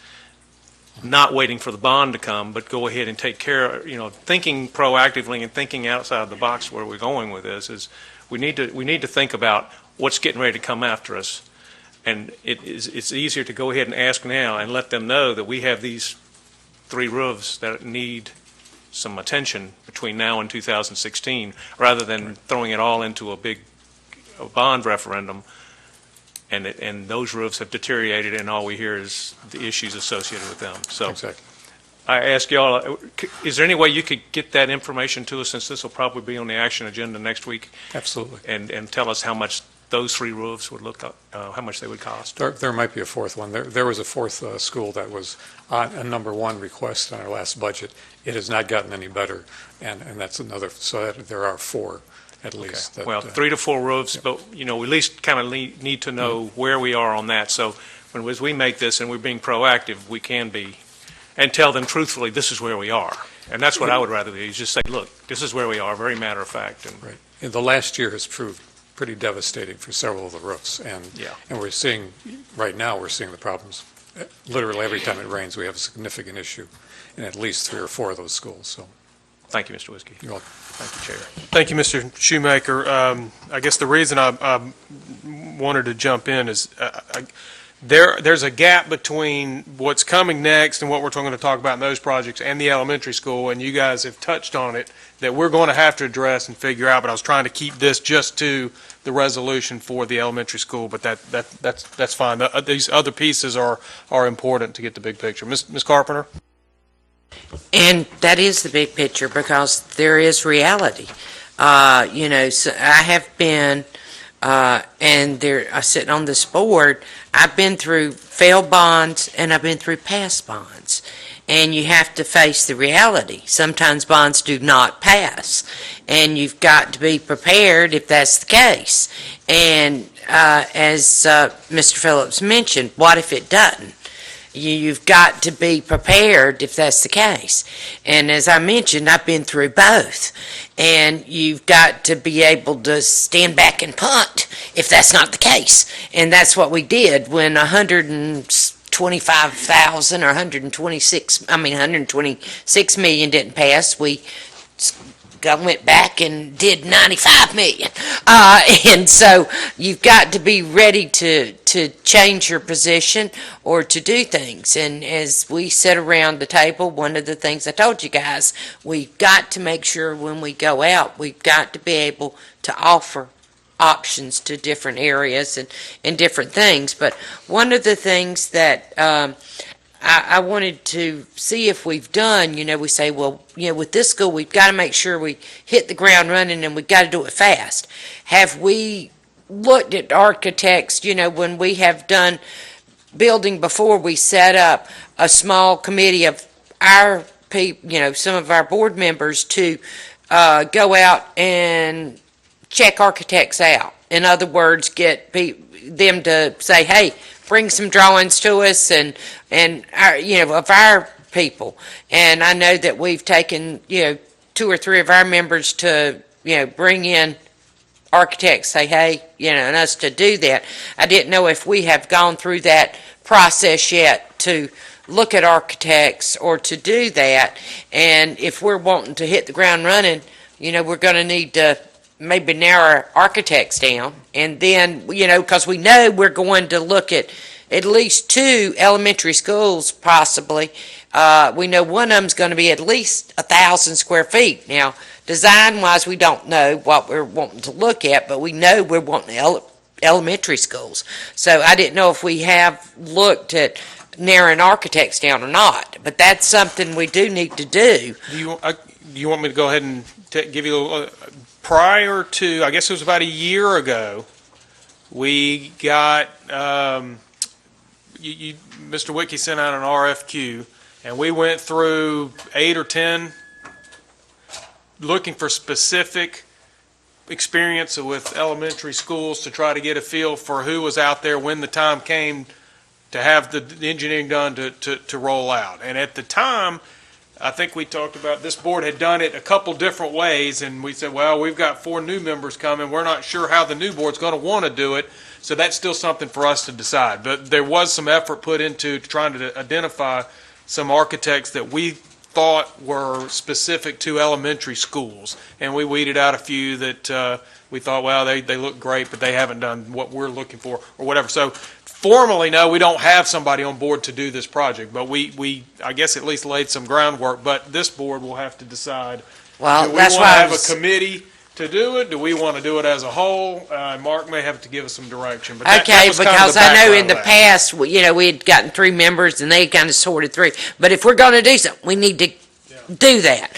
not waiting for the bond to come, but go ahead and take care, thinking proactively and thinking outside the box where we're going with this is we need to think about what's getting ready to come after us. And it's easier to go ahead and ask now and let them know that we have these 3 roofs that need some attention between now and 2016, rather than throwing it all into a big bond referendum. And those roofs have deteriorated, and all we hear is the issues associated with them. So Exactly. I ask y'all, is there any way you could get that information to us, since this will probably be on the action agenda next week, Absolutely. and tell us how much those 3 roofs would look, how much they would cost? There might be a fourth one. There was a fourth school that was on a number 1 request on our last budget. It has not gotten any better, and that's another, so there are 4 at least. Okay. Well, 3 to 4 roofs, yeah. but, we at least kind of need to know where we are on that. So as we make this and we're being proactive, we can be, and tell them truthfully, this is where we are. And that's what I would rather do, is just say, look, this is where we are, very matter of fact. And Right. And the last year has proved pretty devastating for several of the roofs. And we're seeing, right now, we're seeing the problems. Literally every time it rains, we have a significant issue in at least 3 or 4 of those schools. So Thank you, Mr. Whiskey. you're welcome. Thank you, Chair. Thank you, Mr. Shoemaker. I guess the reason I wanted to jump in is there's a gap between what's coming next and what we're going to talk about in those projects and the elementary school, and you guys have touched on it, that we're going to have to address and figure out, but I was trying to keep this just to the resolution for the elementary school, but that's fine. These other pieces are important to get the big picture. Ms. Carpenter? And that is the big picture, because there is reality. So I have been, and I'm sitting on this board, I've been through failed bonds and I've been through past bonds. And you have to face the reality. Sometimes bonds do not pass, and you've got to be prepared if that's the case. And as Mr. Phillips mentioned, what if it doesn't? You've got to be prepared if that's the case. And as I mentioned, I've been through both. And you've got to be able to stand back and punt if that's not the case. And that's what we did when 125,000 or 126 million didn't pass. We went back and did 95 million. And so you've got to be ready to change your position or to do things. And as we sit around the table, one of the things I told you guys, we've got to make sure when we go out, we've got to be able to offer options to different areas and different things. But one of the things that I wanted to see if we've done, we say, well, with this school, we've got to make sure we hit the ground running, and we've got to do it fast. Have we looked at architects, when we have done building before, we set up a small committee of our people, some of our board members to go out and check architects out. In other words, get them to say, hey, bring some drawings to us and our, of our people. And I know that we've taken, 2 or 3 of our members to, bring in architects, say, hey, and us to do that. I didn't know if we have gone through that process yet to look at architects or to do that. And if we're wanting to hit the ground running, we're going to need to maybe narrow our architects down, and then, because we know we're going to look at least 2 elementary schools, possibly. We know one of them's going to be at least 1,000 square feet. Now, design-wise, we don't know what we're wanting to look at, but we know we're wanting elementary schools. So I didn't know if we have looked at narrowing architects down or not, but that's something we do need to do. Do you want me to go ahead and give you a prior to, I guess it was about a year ago, we got, Mr. Wiki sent out an RFQ, and we went through 8 or 10 looking for specific experience with elementary schools to try to get a feel for who was out there when the time came to have the engineering done to roll out. And at the time, I think we talked about this board had done it a couple different ways, and we said, well, we've got 4 new members coming. We're not sure how the new board's going to want to do it, so that's still something for us to decide. But there was some effort put into trying to identify some architects that we thought were specific to elementary schools, and we weeded out a few that we thought, well, they look great, but they haven't done what we're looking for, or whatever. So formally, no, we don't have somebody on board to do this project, but we I guess, at least laid some groundwork, but this board will have to decide, Well, do we that's want to why I have a was, committee to do it? Do we want to do it as a whole? Mark may have to give us some direction, but that okay, was kind of because the I know background in the of that. past, we had gotten 3 members and they kind of sorted through. But if we're going to do something, we need to do that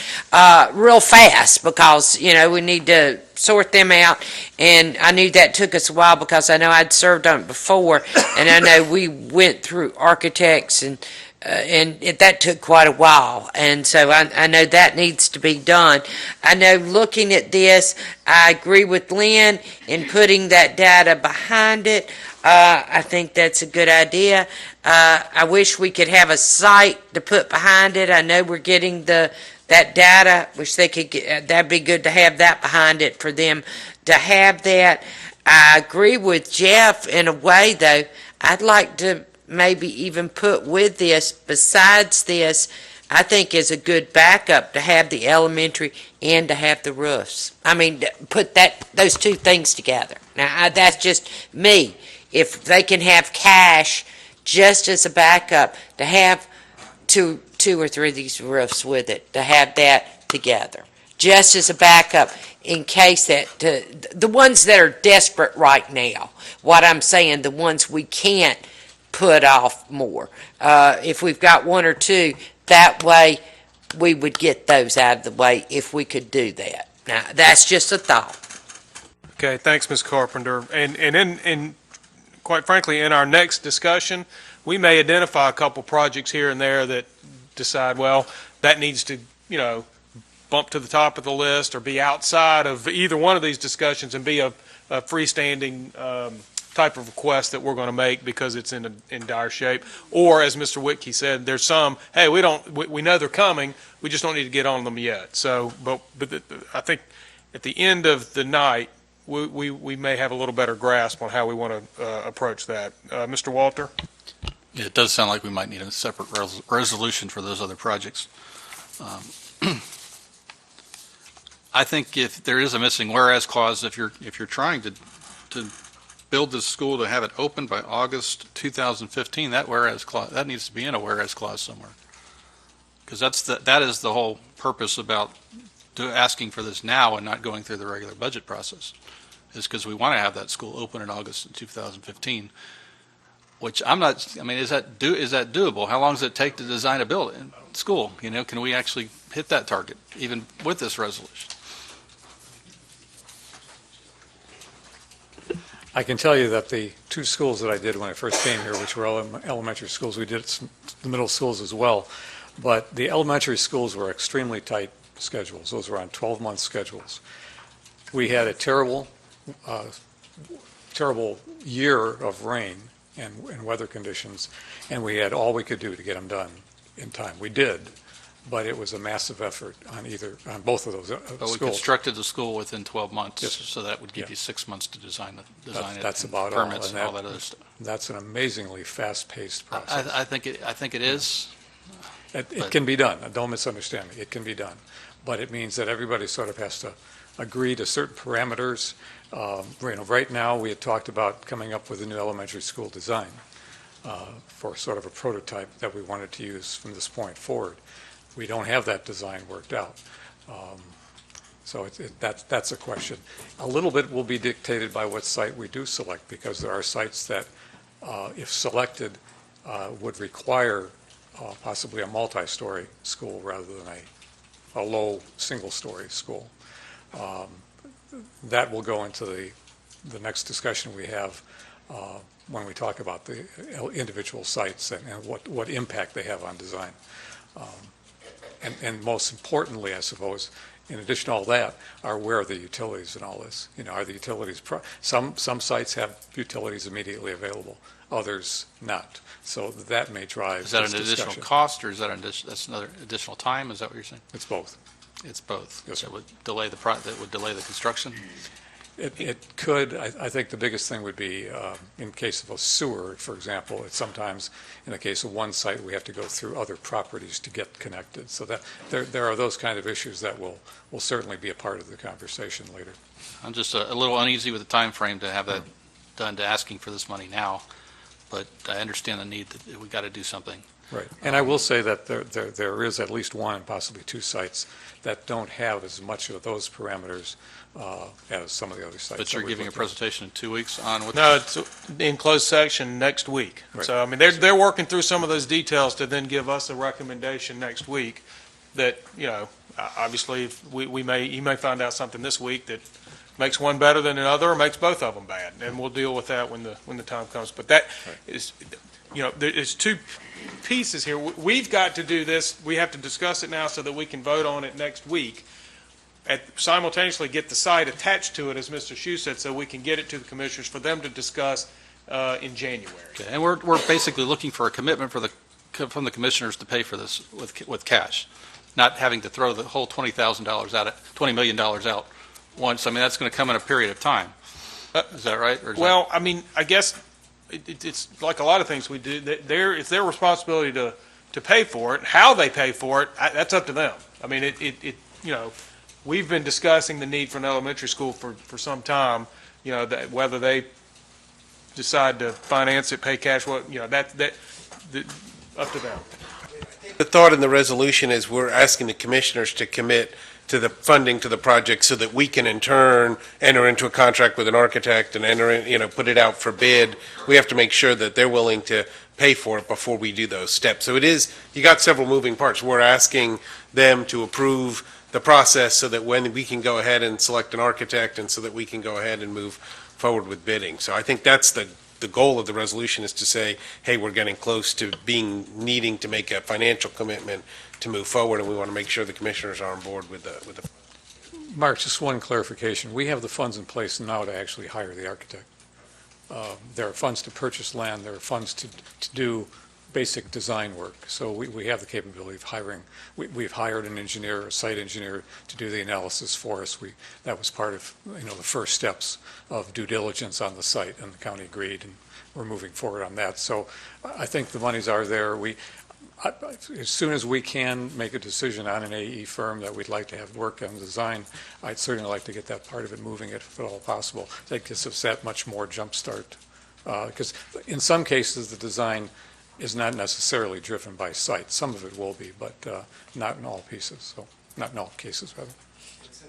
real fast, because, we need to sort them out. And I knew that took us a while, because I know I'd served on it before, and I know we went through architects, and that took quite a while. And so I know that needs to be done. I know, looking at this, I agree with Lynn in putting that data behind it. I think that's a good idea. I wish we could have a site to put behind it. I know we're getting that data. Wish they could get, that'd be good to have that behind it for them to have that. I agree with Jeff in a way, though. I'd like to maybe even put with this, besides this, I think is a good backup to have the elementary and to have the roofs. I mean, put those two things together. Now, that's just me. If they can have cash just as a backup, to have two or three of these roofs with it, to have that together, just as a backup in case that, the ones that are desperate right now, what I'm saying, the ones we can't put off more. If we've got 1 or 2, that way we would get those out of the way if we could do that. Now, that's just a thought. Okay, thanks, Ms. Carpenter. And quite frankly, in our next discussion, we may identify a couple projects here and there that decide, well, that needs to, bump to the top of the list or be outside of either one of these discussions and be a freestanding type of request that we're going to make because it's in dire shape. Or, as Mr. Whitkey said, there's some, hey, we know they're coming, we just don't need to get on them yet. So, but I think at the end of the night, we may have a little better grasp on how we want to approach that. Mr. Walter? Yeah, it does sound like we might need a separate resolution for those other projects. I think if there is a missing whereas clause, if you're trying to build this school to have it open by August 2015, that whereas clause, that needs to be in a whereas clause somewhere. Because that is the whole purpose about asking for this now and not going through the regular budget process, is because we want to have that school open in August of 2015, which is that doable? How long does it take to design a building, school? Can we actually hit that target even with this resolution? I can tell you that the 2 schools that I did when I first came here, which were elementary schools, we did the middle schools as well, but the elementary schools were extremely tight schedules. Those were on 12-month schedules. We had a terrible year of rain and weather conditions, and we had all we could do to get them done in time. We did, but it was a massive effort on both of those But we schools. constructed the school within 12 months, Yes. so that would give you 6 months to design it. That's and about all, permits and and all that other stuff. That's an amazingly fast-paced process. I think it is. It can be done. Don't misunderstand me. It can be done. But it means that everybody sort of has to agree to certain parameters. Right now, we had talked about coming up with a new elementary school design for sort of a prototype that we wanted to use from this point forward. We don't have that design worked out. So that's a question. A little bit will be dictated by what site we do select, because there are sites that, if selected, would require possibly a multi-story school rather than a low single-story school. That will go into the next discussion we have when we talk about the individual sites and what impact they have on design. And most importantly, I suppose, in addition to all that, are where are the utilities in all this? Are the utilities, some sites have utilities immediately available, others not. So that may drive Is that this an additional discussion. cost, or is that that's another additional time? Is that what you're saying? It's both. It's both. Yes, sir. That would delay the construction? It could. I think the biggest thing would be in case of a sewer, for example. It's sometimes, in the case of one site, we have to go through other properties to get connected. So that there are those kind of issues that will certainly be a part of the conversation later. I'm just a little uneasy with the time frame to have that done, to asking for this money now, but I understand the need that we got to do something. Right. And I will say that there is at least one and possibly two sites that don't have as much of those parameters as some of the other sites. But you're giving a presentation in 2 weeks on what? No, it's in closed section next week. Right. So, I mean, they're working through some of those details to then give us a recommendation next week that, obviously, if you may find out something this week that makes one better than another or makes both of them bad, and we'll deal with that when the time comes. But that is, there's two pieces here. We've got to do this. We have to discuss it now so that we can vote on it next week. Simultaneously get the site attached to it, as Mr. Shue said, so we can get it to the commissioners for them to discuss in January. Okay. And we're basically looking for a commitment from the commissioners to pay for this with cash, not having to throw the whole $20 million out once. I mean, that's going to come in a period of time. Is that right? Well, I mean, I guess it's like a lot of things we do. It's their responsibility to pay for it. How they pay for it, that's up to them. I mean, we've been discussing the need for an elementary school for some time. That whether they decide to finance it, pay cash, that's up to them. The thought in the resolution is we're asking the commissioners to commit to the funding to the project so that we can in turn enter into a contract with an architect and put it out for bid. We have to make sure that they're willing to pay for it before we do those steps. So you got several moving parts. We're asking them to approve the process so that when we can go ahead and select an architect and so that we can go ahead and move forward with bidding. So I think that's the goal of the resolution, is to say, hey, we're getting close to needing to make a financial commitment to move forward, and we want to make sure the commissioners are on board with the. Mark, just one clarification. We have the funds in place now to actually hire the architect. There are funds to purchase land. There are funds to do basic design work. So we have the capability of hiring. We've hired an engineer, a site engineer, to do the analysis for us. That was part of the first steps of due diligence on the site, and the county agreed, and we're moving forward on that. So I think the monies are there. As soon as we can make a decision on an AE firm that we'd like to have work on design, I'd certainly like to get that part of it moving if at all possible. That gives us that much more jump start. Because in some cases, the design is not necessarily driven by site. Some of it will be, but not in all pieces. So not in all cases, rather.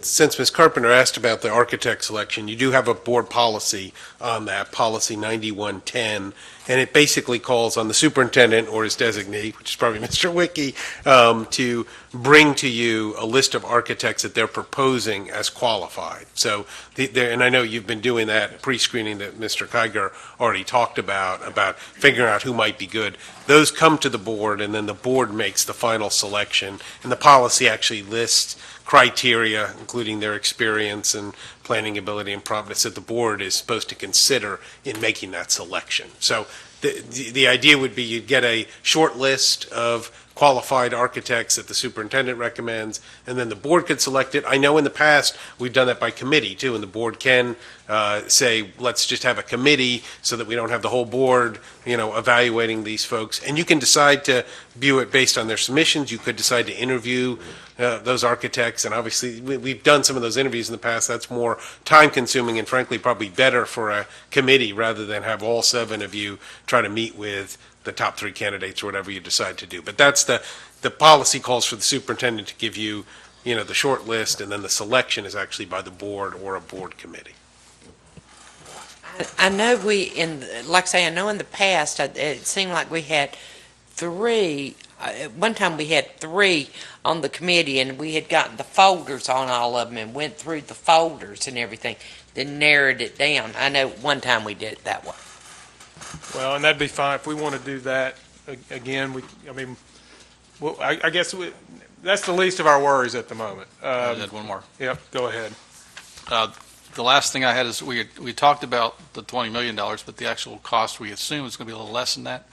Since Ms. Carpenter asked about the architect selection, you do have a board policy on that, policy 9110, and it basically calls on the superintendent or his designee, which is probably Mr. Wiki, to bring to you a list of architects that they're proposing as qualified. So, and I know you've been doing that pre-screening that Mr. Kiger already talked about figuring out who might be good. Those come to the board, and then the board makes the final selection, and the policy actually lists criteria, including their experience and planning ability and promptness, that the board is supposed to consider in making that selection. So the idea would be you'd get a short list of qualified architects that the superintendent recommends, and then the board could select it. I know in the past we've done that by committee too, and the board can say, let's just have a committee so that we don't have the whole board, evaluating these folks. And you can decide to view it based on their submissions. You could decide to interview those architects, and obviously we've done some of those interviews in the past. That's more time consuming and frankly probably better for a committee rather than have all 7 of you try to meet with the top 3 candidates or whatever you decide to do. But that's the policy calls for the superintendent to give you, the short list, and then the selection is actually by the board or a board committee. I know like I say, I know in the past, it seemed like we had 3, at one time we had 3 on the committee, and we had gotten the folders on all of them and went through the folders and everything, then narrowed it down. I know one time we did it that way. Well, and that'd be fine if we want to do that again. I guess that's the least of our worries at the moment. I had one more. Yep, go ahead. The last thing I had is we talked about the $20 million, but the actual cost we assume is going to be a little less than that.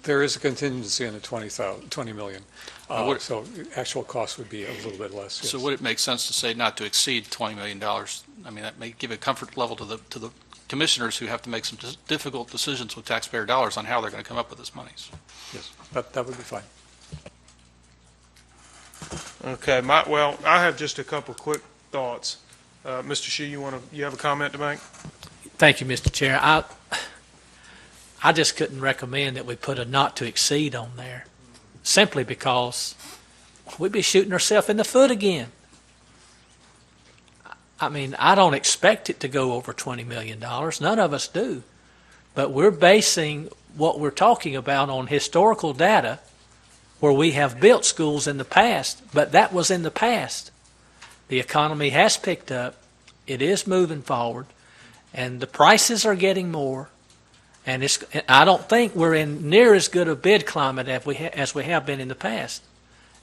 There is a contingency in the 20 million. So actual cost would be a little bit less. So yes. would it make sense to say not to exceed $20 million? I mean, that may give a comfort level to the commissioners who have to make some difficult decisions with taxpayer dollars on how they're going to come up with this money. Yes, that would be fine. Okay, I have just a couple quick thoughts. Mr. Shue, you have a comment to make? Thank you, Mr. Chair. I just couldn't recommend that we put a not to exceed on there, simply because we'd be shooting ourselves in the foot again. I mean, I don't expect it to go over $20 million. None of us do. But we're basing what we're talking about on historical data where we have built schools in the past, but that was in the past. The economy has picked up. It is moving forward, and the prices are getting more. And I don't think we're in near as good a bid climate as we have been in the past.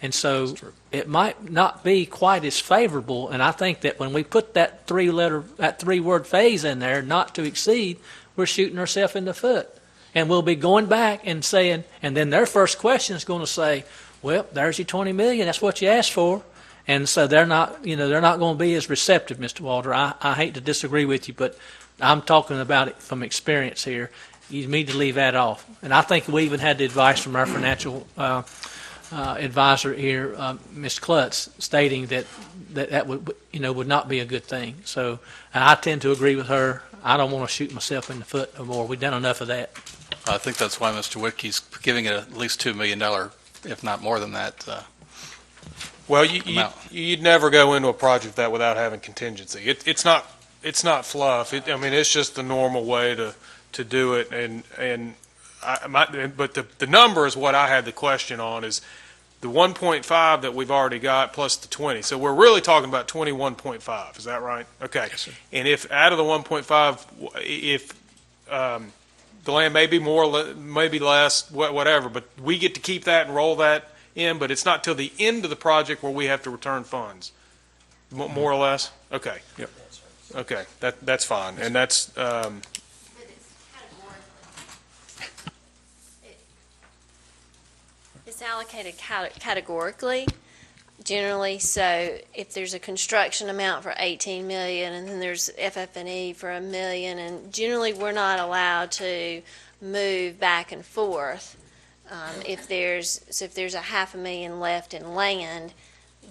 And so it might not be quite as favorable. And I think that when we put that three-word phase in there, not to exceed, we're shooting ourselves in the foot. And we'll be going back and saying, and then their first question is going to say, well, there's your $20 million. That's what you asked for. And so they're not going to be as receptive, Mr. Walter. I hate to disagree with you, but I'm talking about it from experience here. You need to leave that off. And I think we even had the advice from our financial advisor here, Ms. Klutz, stating that would not be a good thing. So I tend to agree with her. I don't want to shoot myself in the foot no more. We've done enough of that. I think that's why Mr. Whitkey's giving it at least $2 million, if not more than that. Well, you'd never go into a project like that without having contingency. It's not fluff. It's just the normal way to do it. But the number is what I had the question on, is the 1.5 that we've already got plus the 20. So we're really talking about 21.5. Is that right? Okay. Yes, sir. And if out of the 1.5, if the land may be more, maybe less, whatever, but we get to keep that and roll that in, but it's not till the end of the project where we have to return funds, more or less? Okay. Yep. Okay, that's fine, and that's, But it's allocated categorically, generally. So if there's a construction amount for 18 million, and then there's FF&E for $1 million, and generally we're not allowed to move back and forth. If there's a $500,000 left in land,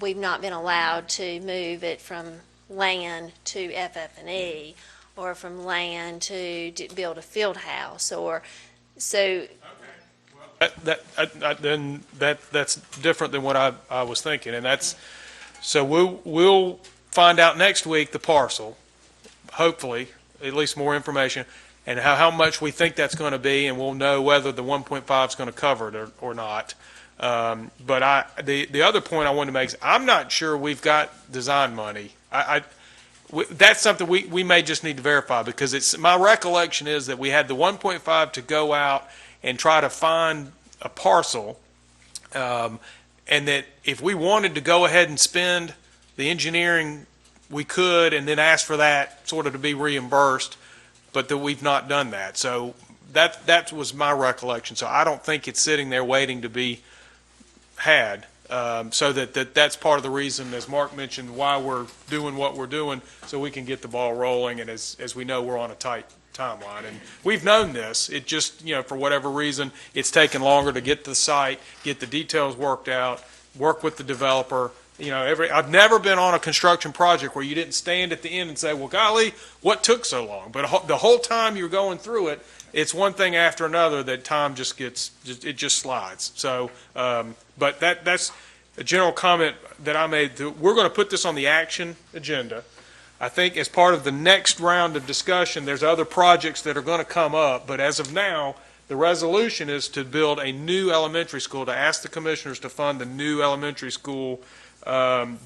we've not been allowed to move it from land to FF&E, or from land to build a field house, or so. That's different than what I was thinking, and that's, so we'll find out next week the parcel, hopefully, at least more information, and how much we think that's going to be, and we'll know whether the 1.5 is going to cover it or not. But the other point I wanted to make is I'm not sure we've got design money. That's something we may just need to verify, because my recollection is that we had the 1.5 to go out and try to find a parcel, and that if we wanted to go ahead and spend the engineering, we could, and then ask for that sort of to be reimbursed, but that we've not done that. So that was my recollection. So I don't think it's sitting there waiting to be had. So that's part of the reason, as Mark mentioned, why we're doing what we're doing, so we can get the ball rolling. And as we know, we're on a tight timeline, and we've known this. It just, for whatever reason, it's taken longer to get to the site, get the details worked out, work with the developer. I've never been on a construction project where you didn't stand at the end and say, well, golly, what took so long? But the whole time you're going through it, it's one thing after another that time just slides. So, but that's a general comment that I made. We're going to put this on the action agenda. I think as part of the next round of discussion, there's other projects that are going to come up, but as of now, the resolution is to build a new elementary school, to ask the commissioners to fund the new elementary school. And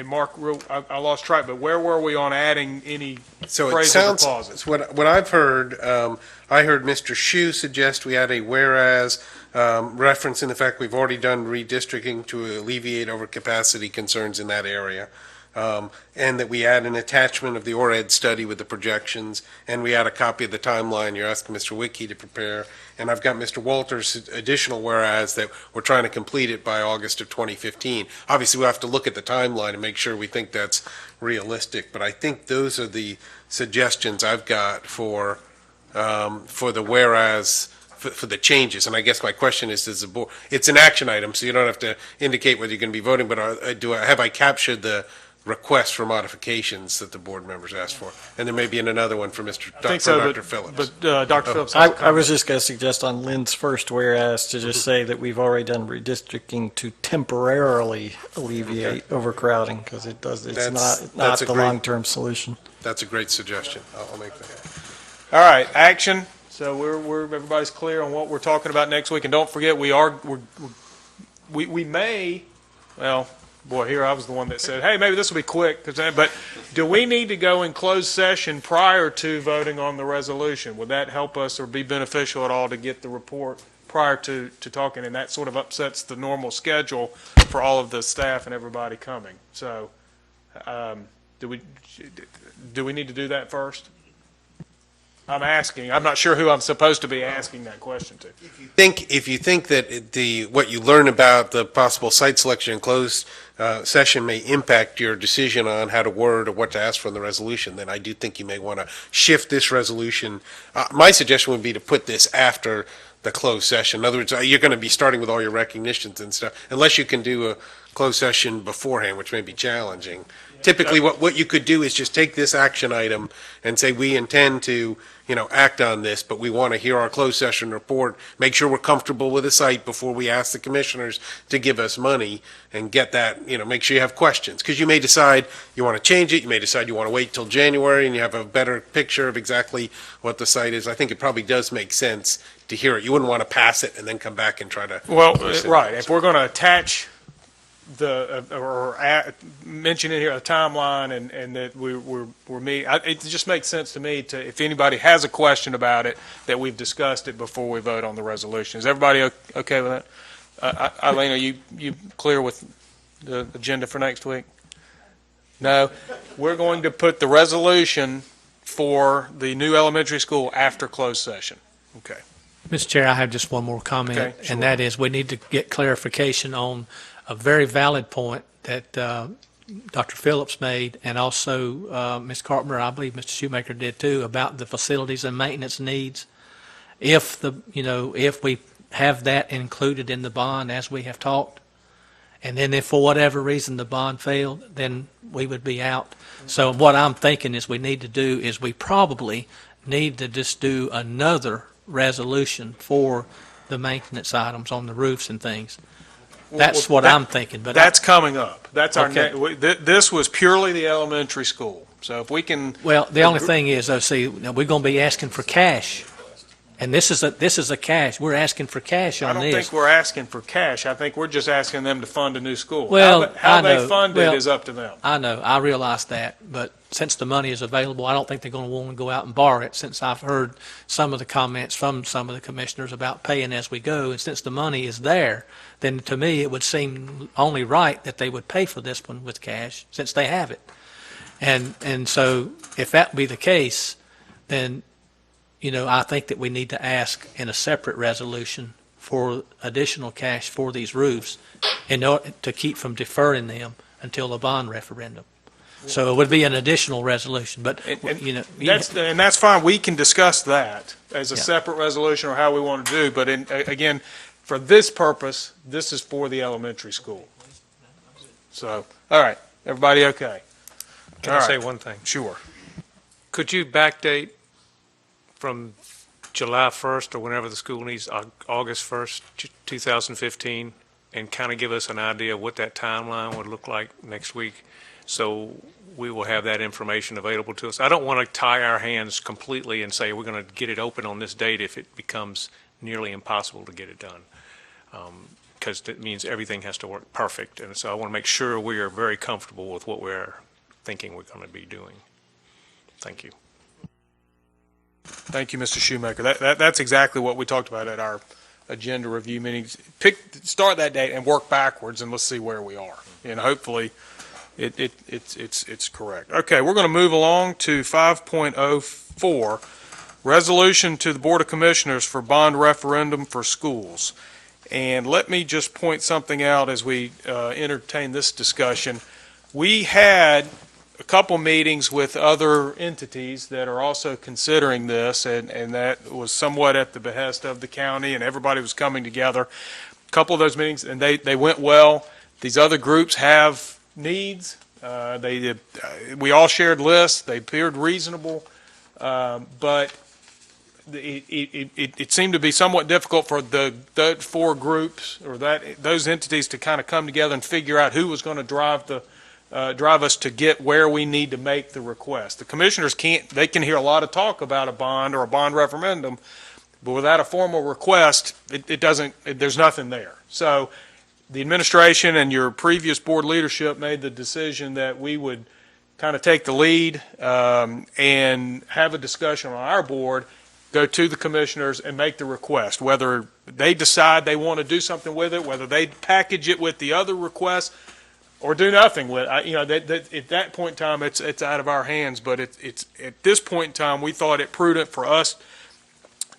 Mark, I lost track, but where were we on adding any phrases or clauses? What I've heard, I heard Mr. Shue suggest we add a whereas, referencing the fact we've already done redistricting to alleviate overcapacity concerns in that area. and that we add an attachment of the ORAD study with the projections, and we add a copy of the timeline you're asking Mr. Wiki to prepare. And I've got Mr. Walters' additional whereas that we're trying to complete it by August of 2015. Obviously, we'll have to look at the timeline and make sure we think that's realistic, but I think those are the suggestions I've got for the whereas, for the changes. And I guess my question is, does the board, it's an action item, so you don't have to indicate whether you're going to be voting, but have I captured the request for modifications that the board members asked for? And there may be another one for Dr. Phillips. But Dr. Phillips. I was just going to suggest on Lynn's first whereas to just say that we've already done redistricting to temporarily alleviate overcrowding, because it's not the long-term solution. That's a great suggestion. I'll make that. All right, action. So everybody's clear on what we're talking about next week, and don't forget we may, well, boy, here I was the one that said, hey, maybe this will be quick, but do we need to go in closed session prior to voting on the resolution? Would that help us or be beneficial at all to get the report prior to talking? And that sort of upsets the normal schedule for all of the staff and everybody coming. So do we need to do that first? I'm asking. I'm not sure who I'm supposed to be asking that question to. If you think that what you learn about the possible site selection in closed session may impact your decision on how to word or what to ask from the resolution, then I do think you may want to shift this resolution. My suggestion would be to put this after the closed session. In other words, you're going to be starting with all your recognitions and stuff, unless you can do a closed session beforehand, which may be challenging. Typically, what you could do is just take this action item and say, we intend to, act on this, but we want to hear our closed session report, make sure we're comfortable with the site before we ask the commissioners to give us money, and get that, make sure you have questions. Because you may decide you want to change it, you may decide you want to wait till January and you have a better picture of exactly what the site is. I think it probably does make sense to hear it. You wouldn't want to pass it and then come back and try to. Well, right. If we're going to attach mention in here a timeline and that we're meeting, it just makes sense to me to, if anybody has a question about it, that we've discussed it before we vote on the resolution. Is everybody okay with that? Eileen, are you clear with the agenda for next week? No? We're going to put the resolution for the new elementary school after closed session. Okay. Mr. Chair, I have just one more comment, Okay, sure. and that is we need to get clarification on a very valid point that Dr. Phillips made, and also Ms. Carpenter, I believe Mr. Shoemaker did too, about the facilities and maintenance needs. If we have that included in the bond as we have talked, and then if for whatever reason the bond failed, then we would be out. So what I'm thinking is we probably need to just do another resolution for the maintenance items on the roofs and things. That's what I'm thinking. But that's coming up. That's our Okay. this was purely the elementary school. So if we can. Well, the only thing is, though, see, we're going to be asking for cash, and this is a cash. We're asking for cash on this. I don't think we're asking for cash. I think we're just asking them to fund a new school. Well, how I they know. fund Well, it is up to them. I know. I realize that, but since the money is available, I don't think they're going to want to go out and borrow it. Since I've heard some of the comments from some of the commissioners about paying as we go, and since the money is there, then to me it would seem only right that they would pay for this one with cash, since they have it. And so if that be the case, then I think that we need to ask in a separate resolution for additional cash for these roofs in order to keep from deferring them until the bond referendum. So it would be an additional resolution, but That's fine. We can discuss that as a Yeah. separate resolution or how we want to do. But again, for this purpose, this is for the elementary school. So, all right, everybody okay? Can All I right. say one thing? Sure. Could you backdate from July 1st or whenever the school needs, August 1st, 2015, and kind of give us an idea of what that timeline would look like next week? So we will have that information available to us. I don't want to tie our hands completely and say we're going to get it open on this date if it becomes nearly impossible to get it done, because that means everything has to work perfect. And so I want to make sure we are very comfortable with what we're thinking we're going to be doing. Thank you. Thank you, Mr. Shoemaker. That's exactly what we talked about at our agenda review meetings. Start that date and work backwards, and let's see where we are. And hopefully, It's correct. Okay, we're going to move along to 5.04, resolution to the Board of Commissioners for bond referendum for schools. And let me just point something out as we entertain this discussion. We had a couple meetings with other entities that are also considering this, and that was somewhat at the behest of the county, and everybody was coming together. A couple of those meetings, and they went well. These other groups have needs. We all shared lists. They appeared reasonable, but it seemed to be somewhat difficult for the four groups or those entities to kind of come together and figure out who was going to drive us to get where we need to make the request. The commissioners they can hear a lot of talk about a bond or a bond referendum, but without a formal request, there's nothing there. So the administration and your previous board leadership made the decision that we would kind of take the lead and have a discussion on our board, go to the commissioners and make the request, whether they decide they want to do something with it, whether they package it with the other requests, or do nothing with it. At that point in time, it's out of our hands. But it's at this point in time, we thought it prudent for us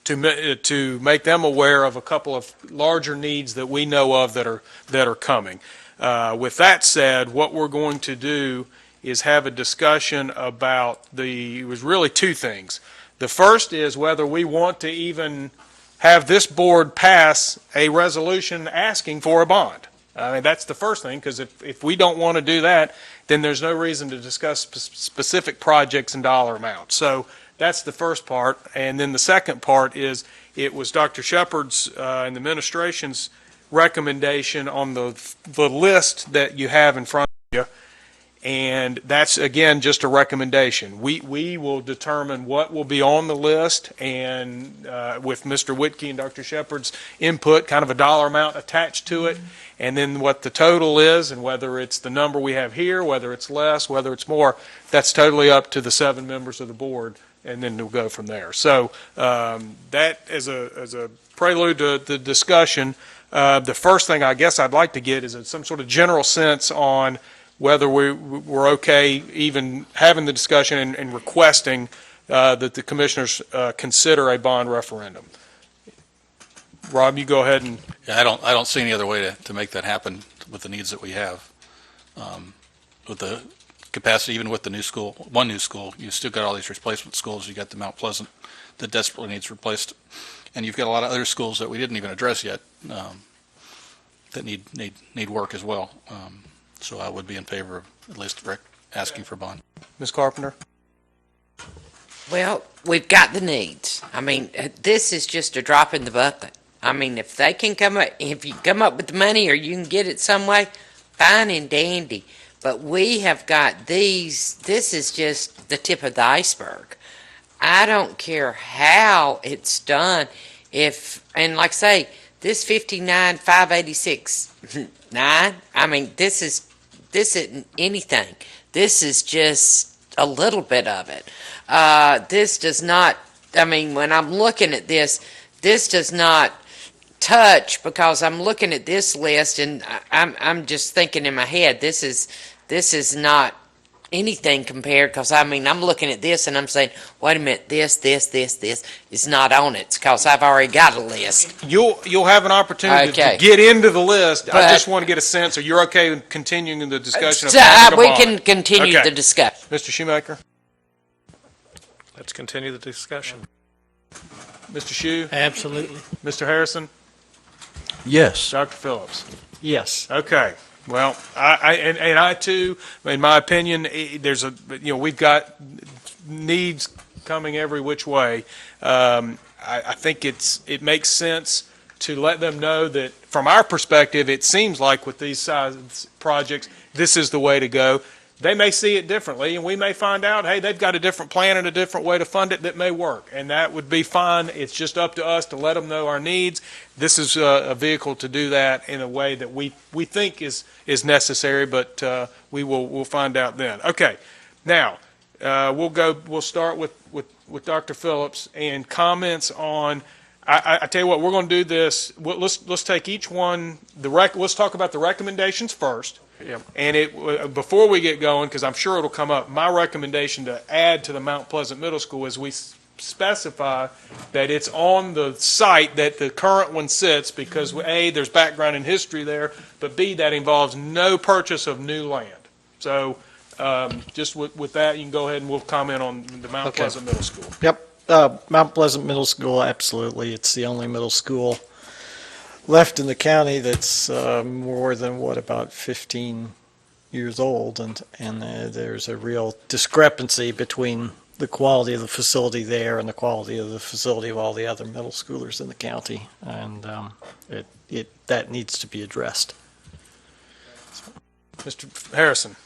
to make them aware of a couple of larger needs that we know of that are coming. With that said, what we're going to do is have a discussion about it was really two things. The first is whether we want to even have this board pass a resolution asking for a bond. I mean, that's the first thing, because if we don't want to do that, then there's no reason to discuss specific projects and dollar amounts. So that's the first part. And then the second part is it was Dr. Shepard's and the administration's recommendation on the list that you have in front of you. And that's, again, just a recommendation. We will determine what will be on the list, and with Mr. Whitkey and Dr. Shepard's input, kind of a dollar amount attached to it, and then what the total is, and whether it's the number we have here, whether it's less, whether it's more, that's totally up to the 7 members of the board, and then we'll go from there. So that as a prelude to the discussion, the first thing I guess I'd like to get is some sort of general sense on whether we're okay even having the discussion and requesting that the commissioners consider a bond referendum. Rob, you go ahead and. Yeah, I don't see any other way to make that happen with the needs that we have. With the capacity, even with the one new school, you still got all these replacement schools. You got the Mount Pleasant that desperately needs replaced, and you've got a lot of other schools that we didn't even address yet that need work as well. So I would be in favor of at least asking for bond. Ms. Carpenter? Well, we've got the needs. I mean, this is just a drop in the bucket. I mean, if you come up with the money or you can get it some way, fine and dandy. But we have got this is just the tip of the iceberg. I don't care how it's done. And like I say, this 59,586 9, I mean, this isn't anything. This is just a little bit of it. This does not, I mean, when I'm looking at this does not touch, because I'm looking at this list and I'm just thinking in my head, this is not anything compared, because I mean, I'm looking at this and I'm saying, wait a minute, this is not on it, because I've already got a list. You'll have an opportunity to get into the list. I just want to get a sense, are you okay with continuing the discussion of passing a we bond? can continue the discussion. Mr. Shoemaker? Let's continue the discussion. Mr. Shue? Absolutely. Mr. Harrison? Yes. Dr. Phillips? Yes. Okay. Well, I too, in my opinion, we've got needs coming every which way. I think it makes sense to let them know that from our perspective, it seems like with these size projects, this is the way to go. They may see it differently, and we may find out, hey, they've got a different plan and a different way to fund it that may work, and that would be fine. It's just up to us to let them know our needs. This is a vehicle to do that in a way that we think is necessary, but we'll find out then. Okay, now we'll start with Dr. Phillips and comments on I tell you what, we're going to do this. Let's take each one. Let's talk about the recommendations first. Yep. And before we get going, because I'm sure it'll come up, my recommendation to add to the Mount Pleasant Middle School is we specify that it's on the site that the current one sits, because A, there's background and history there, but B, that involves no purchase of new land. So just with that, you can go ahead and we'll comment on the Mount Pleasant Middle School. Yep, Mount Pleasant Middle School, absolutely. It's the only middle school left in the county that's more than, about 15 years old, and there's a real discrepancy between the quality of the facility there and the quality of the facility of all the other middle schoolers in the county, and that needs to be addressed. Mr. Harrison.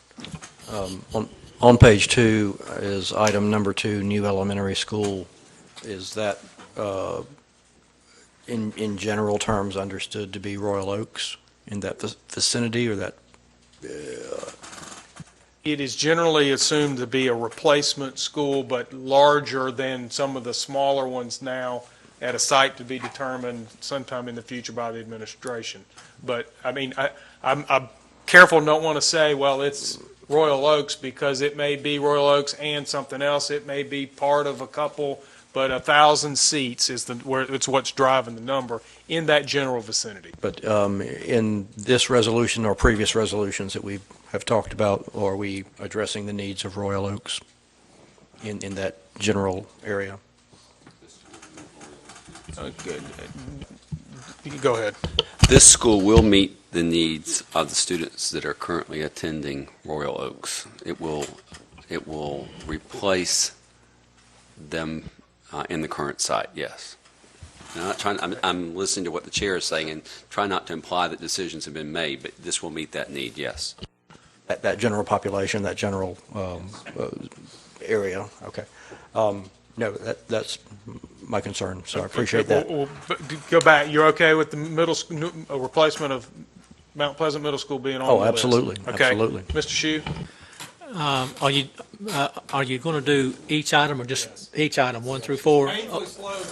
On page 2 is item number 2, new elementary school. Is that in general terms understood to be Royal Oaks in that vicinity, or that? It is generally assumed to be a replacement school, but larger than some of the smaller ones now, at a site to be determined sometime in the future by the administration. But, I mean, I'm careful, don't want to say, well, it's Royal Oaks, because it may be Royal Oaks and something else. It may be part of a couple, but 1,000 seats is it's what's driving the number in that general vicinity. But in this resolution or previous resolutions that we have talked about, are we addressing the needs of Royal Oaks in that general area? Good. You can go ahead. This school will meet the needs of the students that are currently attending Royal Oaks. It will replace them in the current site, yes. I'm not trying. I'm listening to what the chair is saying and try not to imply that decisions have been made, but this will meet that need, yes. That general population, that general area, okay. No, that's my concern, so I appreciate that. Well, go back. You're okay with the replacement of Mount Pleasant Middle School being on the list? Absolutely, Okay. absolutely. Mr. Shue? Are you going to do each item or just each item, 1 through 4?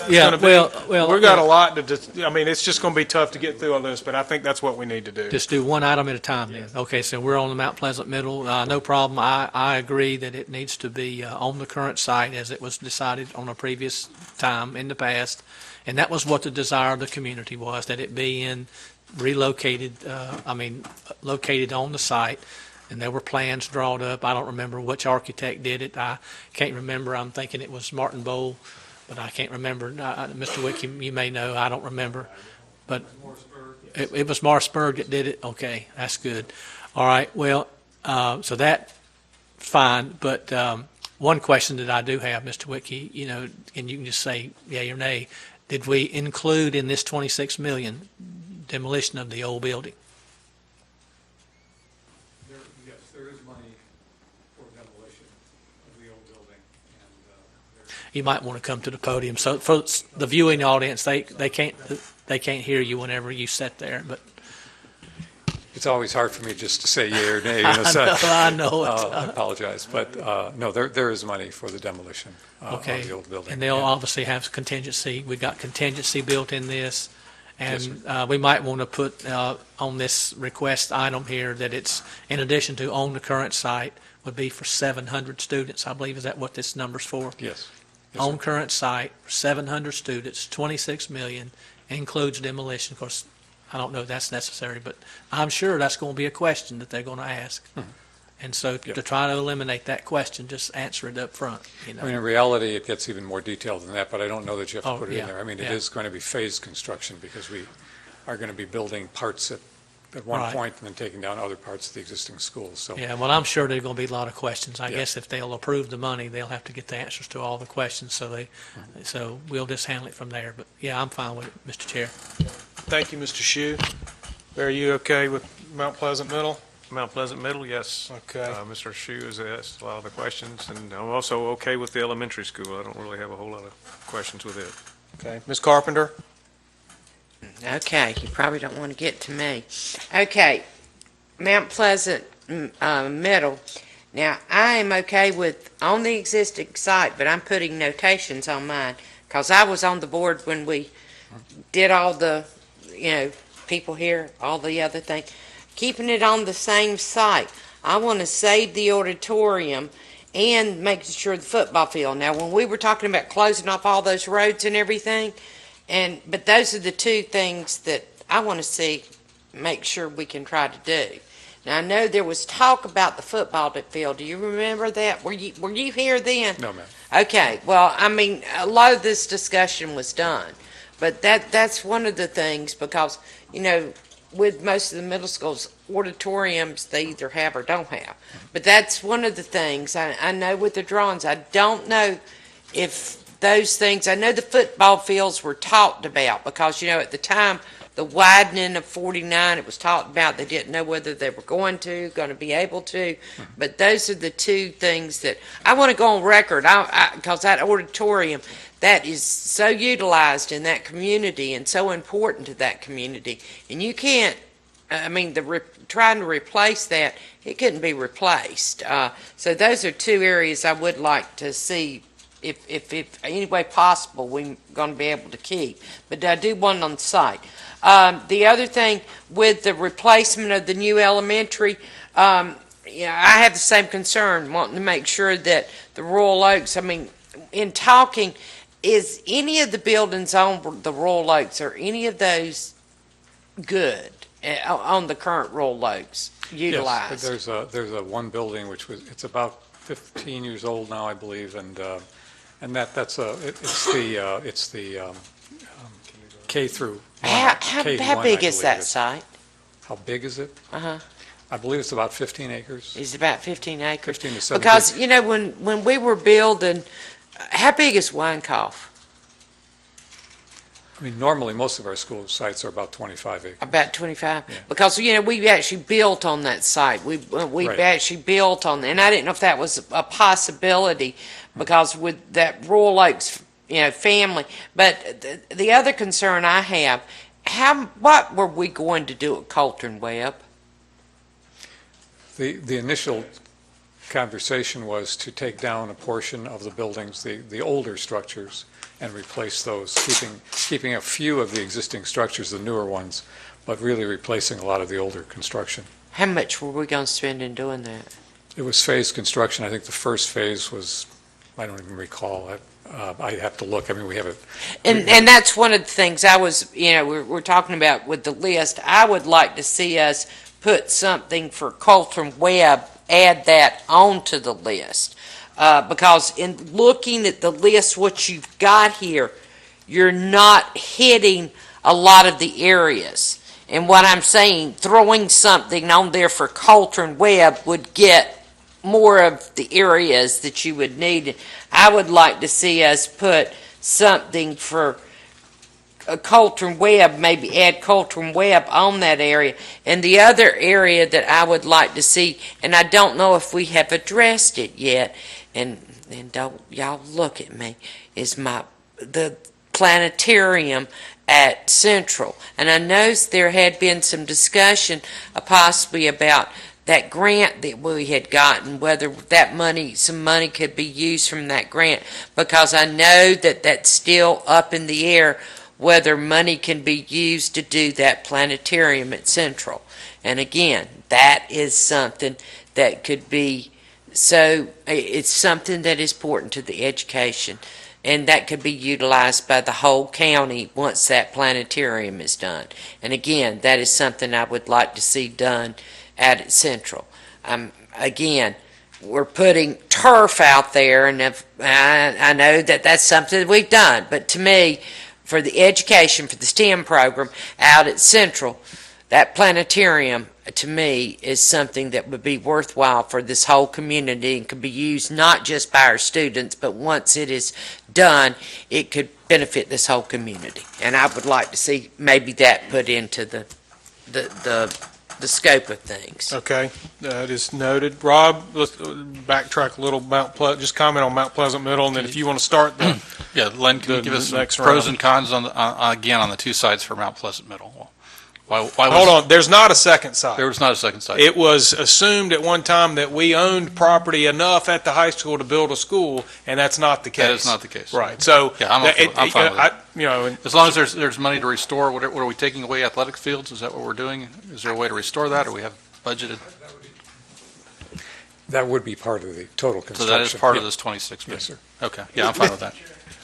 Yeah, well, we've got a lot to, I mean, it's just going to be tough to get through all this, but I think that's what we need to do. Just do one item at a time then. Okay, so we're on the Mount Pleasant Middle. No problem. I agree that it needs to be on the current site as it was decided on a previous time in the past. And that was what the desire of the community was, that it be relocated, located on the site. And there were plans drawn up. I don't remember which architect did it. I can't remember. I'm thinking it was Martin Bowl, but I can't remember. Mr. Wickie, you may know. I don't remember. But it was Marsburg that did it? Okay, that's good. All right, well, so that's fine. But one question that I do have, Mr. Wickie, and you can just say yea or nay, did we include in this $26 million demolition of the old building? You might want to come to the podium. So for the viewing audience, they can't hear you whenever you sit there. But It's always hard for me just to say yea or nay. I know it. I apologize, but no, there is money for the demolition of the old building. And they'll obviously have contingency. We've got contingency built in this. And we might want to put on this request item here that it's, in addition to on the current site, would be for 700 students. I believe, is that what this number's for? Yes. On current site, 700 students, 26 million, includes demolition. Of course, I don't know if that's necessary, but I'm sure that's going to be a question that they're going to ask. And so to try to eliminate that question, just answer it up front. I mean, in reality, it gets even more detailed than that, but I don't know that you have to put it in there. I mean, it is going to be phased construction because we are going to be building parts at one point and then taking down other parts of the existing schools. So yeah, well, I'm sure there's going to be a lot of questions. I guess if they'll approve the money, they'll have to get the answers to all the questions. So we'll just handle it from there. But yeah, I'm fine with it, Mr. Chair. Thank you, Mr. Shue. Are you okay with Mount Pleasant Middle? Mount Pleasant Middle, yes. Okay. Mr. Shue has asked a lot of the questions, and I'm also okay with the elementary school. I don't really have a whole lot of questions with it. Okay. Ms. Carpenter? Okay, you probably don't want to get to me. Okay, Mount Pleasant Middle. Now, I am okay with on the existing site, but I'm putting notations on mine because I was on the board when we did all the, people here, all the other things, keeping it on the same site. I want to save the auditorium and making sure the football field. Now, when we were talking about closing off all those roads and everything, but those are the two things that I want to see, make sure we can try to do. Now, I know there was talk about the football field. Do you remember that? Were you here then? No, ma'am. Okay, well, I mean, a lot of this discussion was done, but that's one of the things, because, with most of the middle schools, auditoriums, they either have or don't have. But that's one of the things, I know with the drawings, I don't know if those things, I know the football fields were talked about, because, at the time, the widening of 49, it was talked about, they didn't know whether they were going to be able to, but those are the two things that, I want to go on record, because that auditorium, that is so utilized in that community and so important to that community, and you can't, trying to replace that, it couldn't be replaced. So those are two areas I would like to see, if any way possible, we're going to be able to keep. But I do want it on site. The other thing with the replacement of the new elementary, I have the same concern, wanting to make sure that the Royal Oaks, in talking, is any of the buildings on the Royal Oaks, are any of those good on the current Royal Oaks utilized? Yes, there's a one building it's about 15 years old now, I believe, and it's the K through. How big is that site? How big is it? Uh-huh. I believe it's about 15 acres. It's about 15 acres. 15 to 17. Because, when we were building, how big is Winecoff? Normally, most of our school sites are about 25 acres. About 25? Yeah. Because, we actually built on that site. We've Right. actually built on, and I didn't know if that was a possibility, because with that Royal Oaks, family. But the other concern I have, what were we going to do at Colton Webb? The initial conversation was to take down a portion of the buildings, the older structures, and replace those, keeping a few of the existing structures, the newer ones, but really replacing a lot of the older construction. How much were we going to spend in doing that? It was phased construction. I think the first phase was, I don't even recall. I have to look. We have it. And that's one of the things I was, we're talking about with the list. I would like to see us put something for Colton Webb, add that onto the list. Because in looking at the list, what you've got here, you're not hitting a lot of the areas. And what I'm saying, throwing something on there for Colton Webb would get more of the areas that you would need. I would like to see us put something for Colton Webb, maybe add Colton Webb on that area. And the other area that I would like to see, and I don't know if we have addressed it yet, and don't y'all look at me, is the planetarium at Central. And I know there had been some discussion possibly about that grant that we had gotten, whether some money could be used from that grant, because I know that that's still up in the air, whether money can be used to do that planetarium at Central. And again, that is something that could be, it's something that is important to the education, and that could be utilized by the whole county once that planetarium is done. And again, that is something I would like to see done at Central. Again, we're putting turf out there, and I know that that's something that we've done, but to me, for the education, for the STEM program out at Central, that planetarium, to me, is something that would be worthwhile for this whole community and could be used not just by our students, but once it is done, it could benefit this whole community. And I would like to see maybe that put into the scope of things. Okay, that is noted. Rob, let's backtrack a little. Just comment on Mount Pleasant Middle, and then if you want to start the Yeah, Len, can you give us some pros and cons on the two sides for Mount Pleasant Middle? Hold on, there's not a second site. There was not a second site. It was assumed at one time that we owned property enough at the high school to build a school, and that's not the case. That is not the case. Right, so. Yeah, I'm fine with that. You know, As long as there's money to restore, what are we taking away athletic fields? Is that what we're doing? Is there a way to restore that, or we have budgeted? That would be part of the total So construction. that is part of this 26 million? Yes, sir. Okay, yeah, I'm fine with that.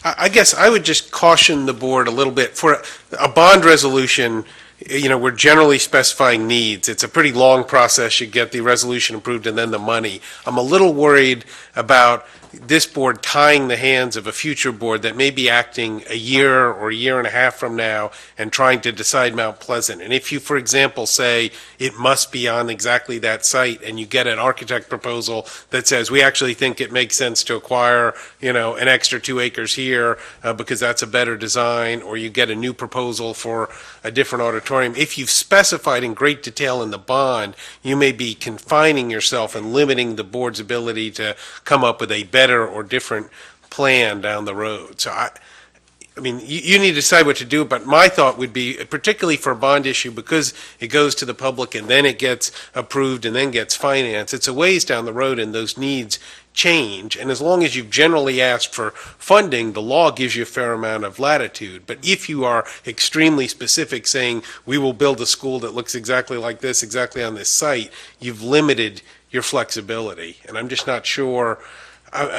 I guess I would just caution the board a little bit. For a bond resolution, you know, we're generally specifying needs. It's a pretty long process. You get the resolution approved and then the money. I'm a little worried about this board tying the hands of a future board that may be acting a year or a year and a half from now and trying to decide Mount Pleasant. And if you, for example, say it must be on exactly that site and you get an architect proposal that says we actually think it makes sense to acquire, you know, an extra 2 acres here because that's a better design, or you get a new proposal for a different auditorium. If you've specified in great detail in the bond, you may be confining yourself and limiting the board's ability to come up with a better or different plan down the road. So I mean, you need to decide what to do, but my thought would be, particularly for a bond issue, because it goes to the public and then it gets approved and then gets financed, it's a ways down the road and those needs change. And as long as you've generally asked for funding, the law gives you a fair amount of latitude. But if you are extremely specific, saying we will build a school that looks exactly like this, exactly on this site, you've limited your flexibility. And I'm just not sure.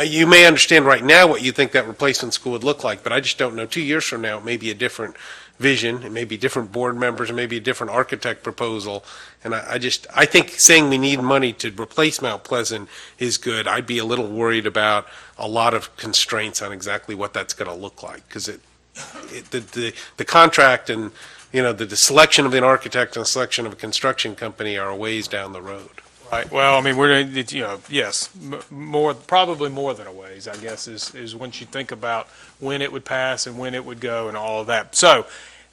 You may understand right now what you think that replacement school would look like, but I just don't know. 2 years from now, it may be a different vision, it may be different board members, it may be a different architect proposal. And I think saying we need money to replace Mount Pleasant is good. I'd be a little worried about a lot of constraints on exactly what that's going to look like, because the contract and, you know, the selection of an architect and the selection of a construction company are a ways down the road. Right, well, I mean, you know, yes, probably more than a ways, I guess, is once you think about when it would pass and when it would go and all of that. So,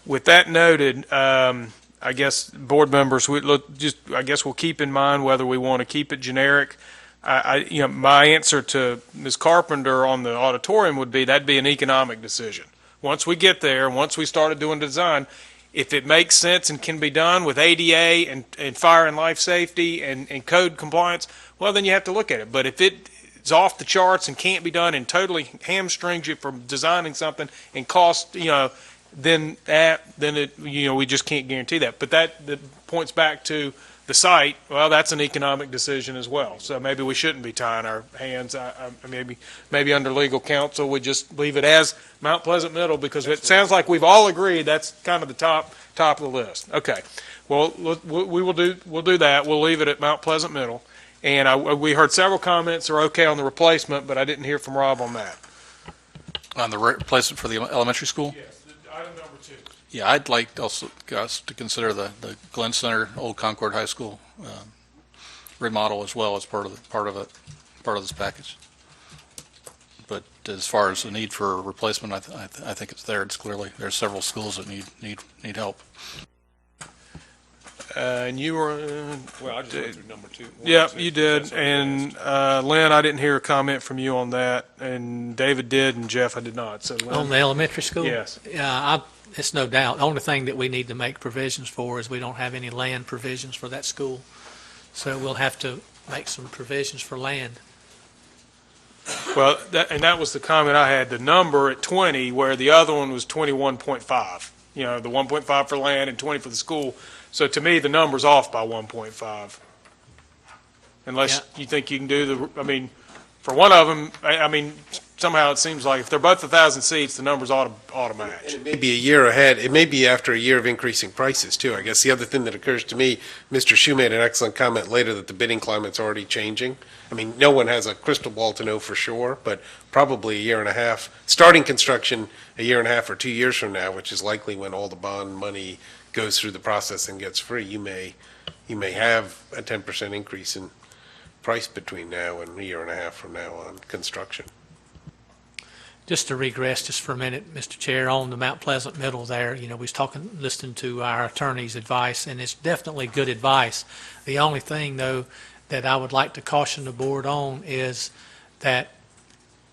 with that noted, I guess, board members, I guess we'll keep in mind whether we want to keep it generic. You know, my answer to Ms. Carpenter on the auditorium would be that'd be an economic decision. Once we get there, once we started doing design, if it makes sense and can be done with ADA and fire and life safety and code compliance, well, then you have to look at it. But if it's off the charts and can't be done and totally hamstrings you from designing something and cost, you know, then it, you know, we just can't guarantee that. But that points back to the site. Well, that's an economic decision as well. So maybe we shouldn't be tying our hands. Maybe under legal counsel we just leave it as Mount Pleasant Middle, because it sounds like we've all agreed that's kind of the top of the list. Okay. Well, we'll do that. We'll leave it at Mount Pleasant Middle. And we heard several comments are okay on the replacement, but I didn't hear from Rob on that. On the replacement for the elementary school? Yes, item number 2. Yeah, I'd like also us to consider the Glenn Center, Old Concord High School remodel as well as part of this package. But as far as the need for a replacement, I think it's there. It's clearly there's several schools that need help. And you were, Well, I just went through number 2. yeah, you did. And Lynn, I didn't hear a comment from you on that. And David did, and Jeff, I did not. So Lynn, On the elementary school? Yes. Yeah, it's no doubt. The only thing that we need to make provisions for is we don't have any land provisions for that school. So we'll have to make some provisions for land. Well, that was the comment I had. The number at 20, where the other one was 21.5. You know, the 1.5 for land and 20 for the school. So to me, the number's off by 1.5. Unless you think you can do I mean, for one of them, I mean, somehow it seems like if they're both 1,000 seats, the numbers ought to match. It may be a year ahead. It may be after a year of increasing prices, too. I guess the other thing that occurs to me, Mr. Shue made an excellent comment later that the bidding climate's already changing. I mean, no one has a crystal ball to know for sure, but probably a year and a half, starting construction a year and a half or 2 years from now, which is likely when all the bond money goes through the process and gets free, you may have a 10% increase in price between now and a year and a half from now on construction. Just to regress just for a minute, Mr. Chair, on the Mount Pleasant Middle there, you know, we was listening to our attorney's advice, and it's definitely good advice. The only thing, though, that I would like to caution the board on is that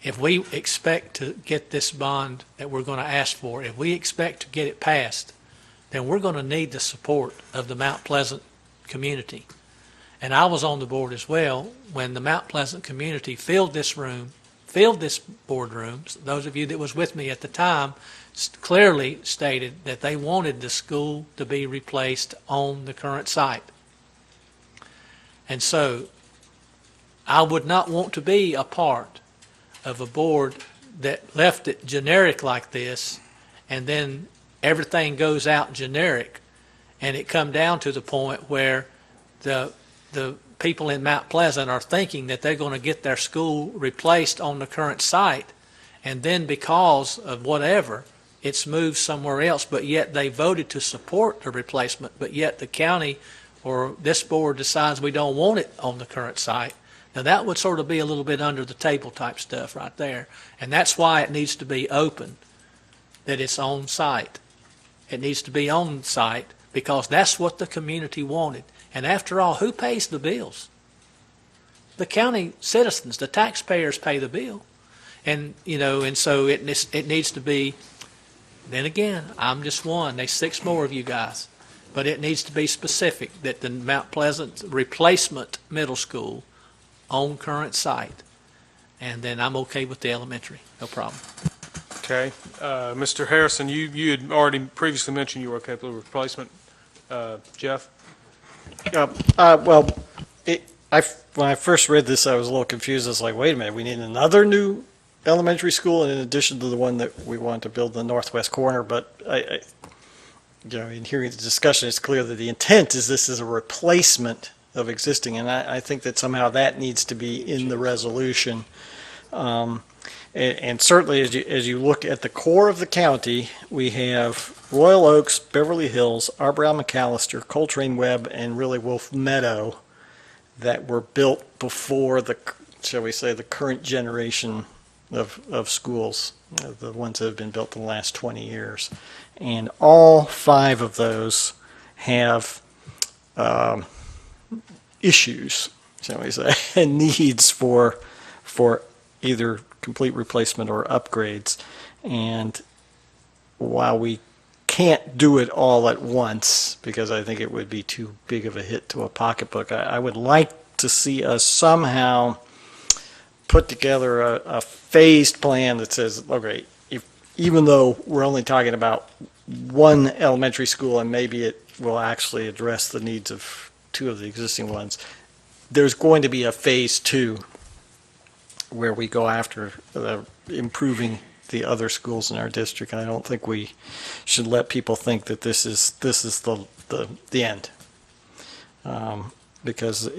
if we expect to get this bond that we're going to ask for, if we expect to get it passed, then we're going to need the support of the Mount Pleasant community. And I was on the board as well when the Mount Pleasant community filled this boardroom. Those of you that was with me at the time clearly stated that they wanted the school to be replaced on the current site. And so I would not want to be a part of a board that left it generic like this, and then everything goes out generic, and it come down to the point where the people in Mount Pleasant are thinking that they're going to get their school replaced on the current site, and then because of whatever, it's moved somewhere else, but yet they voted to support the replacement, but yet the county or this board decides we don't want it on the current site. Now that would sort of be a little bit under the table type stuff right there, and that's why it needs to be open, that it's on site. It needs to be on site because that's what the community wanted. And after all, who pays the bills? The county citizens, the taxpayers pay the bill. And, and so it needs to be, then again, I'm just one. There's 6 more of you guys. But it needs to be specific that the Mount Pleasant replacement middle school on current site. And then I'm okay with the elementary. No problem. Okay. Mr. Harrison, you had already previously mentioned you were okay with the replacement. Jeff? Well, when I first read this, I was a little confused. I was like, wait a minute, we need another new elementary school in addition to the one that we want to build in the northwest corner. But in hearing the discussion, it's clear that the intent is this is a replacement of existing, and I think that somehow that needs to be in the resolution. And certainly, as you look at the core of the county, we have Royal Oaks, Beverly Hills, Arbrow McAllister, Coltrane Webb, and really Wolf Meadow that were built before the, shall we say, the current generation of schools, the ones that have been built in the last 20 years. And all 5 of those have issues, shall we say, and needs for either complete replacement or upgrades. And while we can't do it all at once, because I think it would be too big of a hit to a pocketbook, I would like to see us somehow put together a phased plan that says, okay, even though we're only talking about one elementary school and maybe it will actually address the needs of 2 of the existing ones, there's going to be a phase 2 where we go after improving the other schools in our district. And I don't think we should let people think that this is the end, because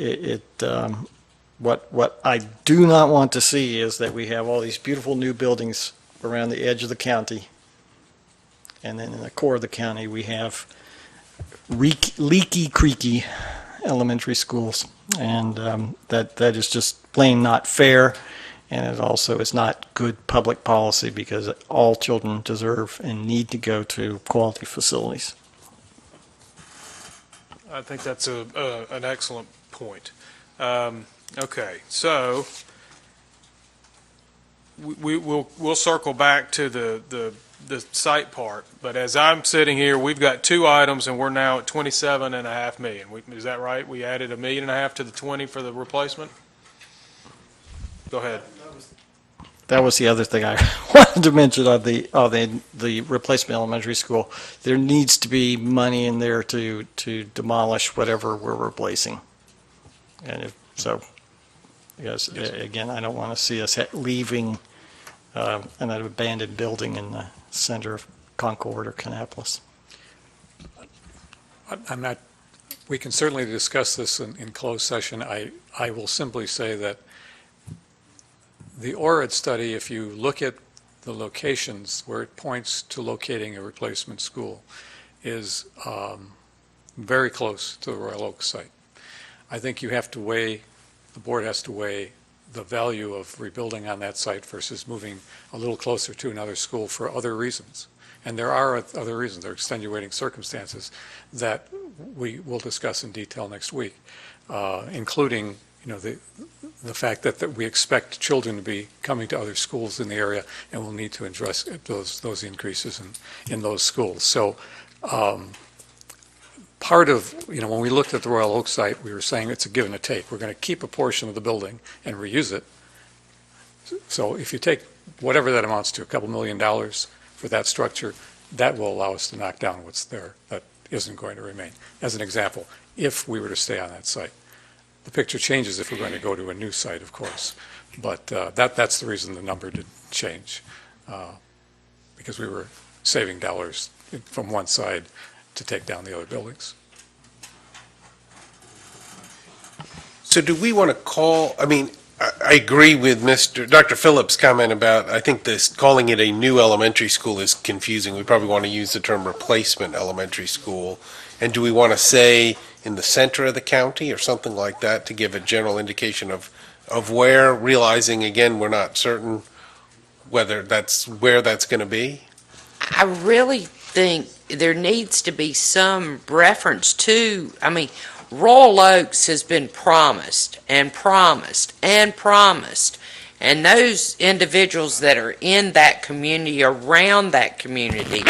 what I do not want to see is that we have all these beautiful new buildings around the edge of the county, and then in the core of the county we have leaky, creaky elementary schools, and that is just plain not fair. And it also is not good public policy because all children deserve and need to go to quality facilities. I think that's an excellent point. Okay, so we'll circle back to the site part. But as I'm sitting here, we've got 2 items, and we're now at $27.5 million. Is that right? We added $1.5 million to the 20 for the replacement. Go ahead. That was the other thing I wanted to mention on the replacement elementary school. There needs to be money in there to demolish whatever we're replacing. And because again, I don't want to see us leaving an abandoned building in the center of Concord or Kannapolis. We can certainly discuss this in closed session. I will simply say that the ORAD study, if you look at the locations where it points to locating a replacement school, is very close to the Royal Oak site. I think you have to weigh, the board has to weigh the value of rebuilding on that site versus moving a little closer to another school for other reasons. And there are other reasons. There are extenuating circumstances that we will discuss in detail next week, including the fact that we expect children to be coming to other schools in the area, and we'll need to address those increases in those schools. So Part of, when we looked at the Royal Oak site, we were saying it's a give and a take. We're going to keep a portion of the building and reuse it. So if you take whatever that amounts to, a couple $1 million for that structure, that will allow us to knock down what's there that isn't going to remain. As an example, if we were to stay on that site. The picture changes if we're going to go to a new site, of course. But that's the reason the number did change, because we were saving dollars from one side to take down the other buildings. So do we want to call, I agree with Dr. Phillips' comment about, I think this, calling it a new elementary school is confusing. We probably want to use the term replacement elementary school. And do we want to say in the center of the county or something like that to give a general indication of where, realizing, again, we're not certain whether that's where that's going to be? I really think there needs to be some reference to, Royal Oaks has been promised and promised and promised. And those individuals that are in that community, around that community,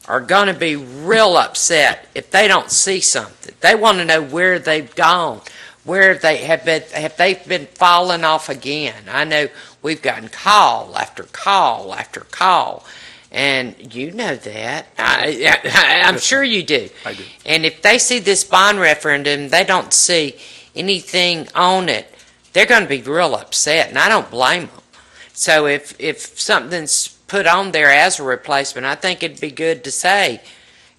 are going to be real upset if they don't see something. They want to know where they've gone, where they have been falling off again. I know we've gotten call after call after call. And you know that. I'm sure you do. I do. And if they see this bond referendum, they don't see anything on it, they're going to be real upset, and I don't blame them. So if something's put on there as a replacement, I think it'd be good to say.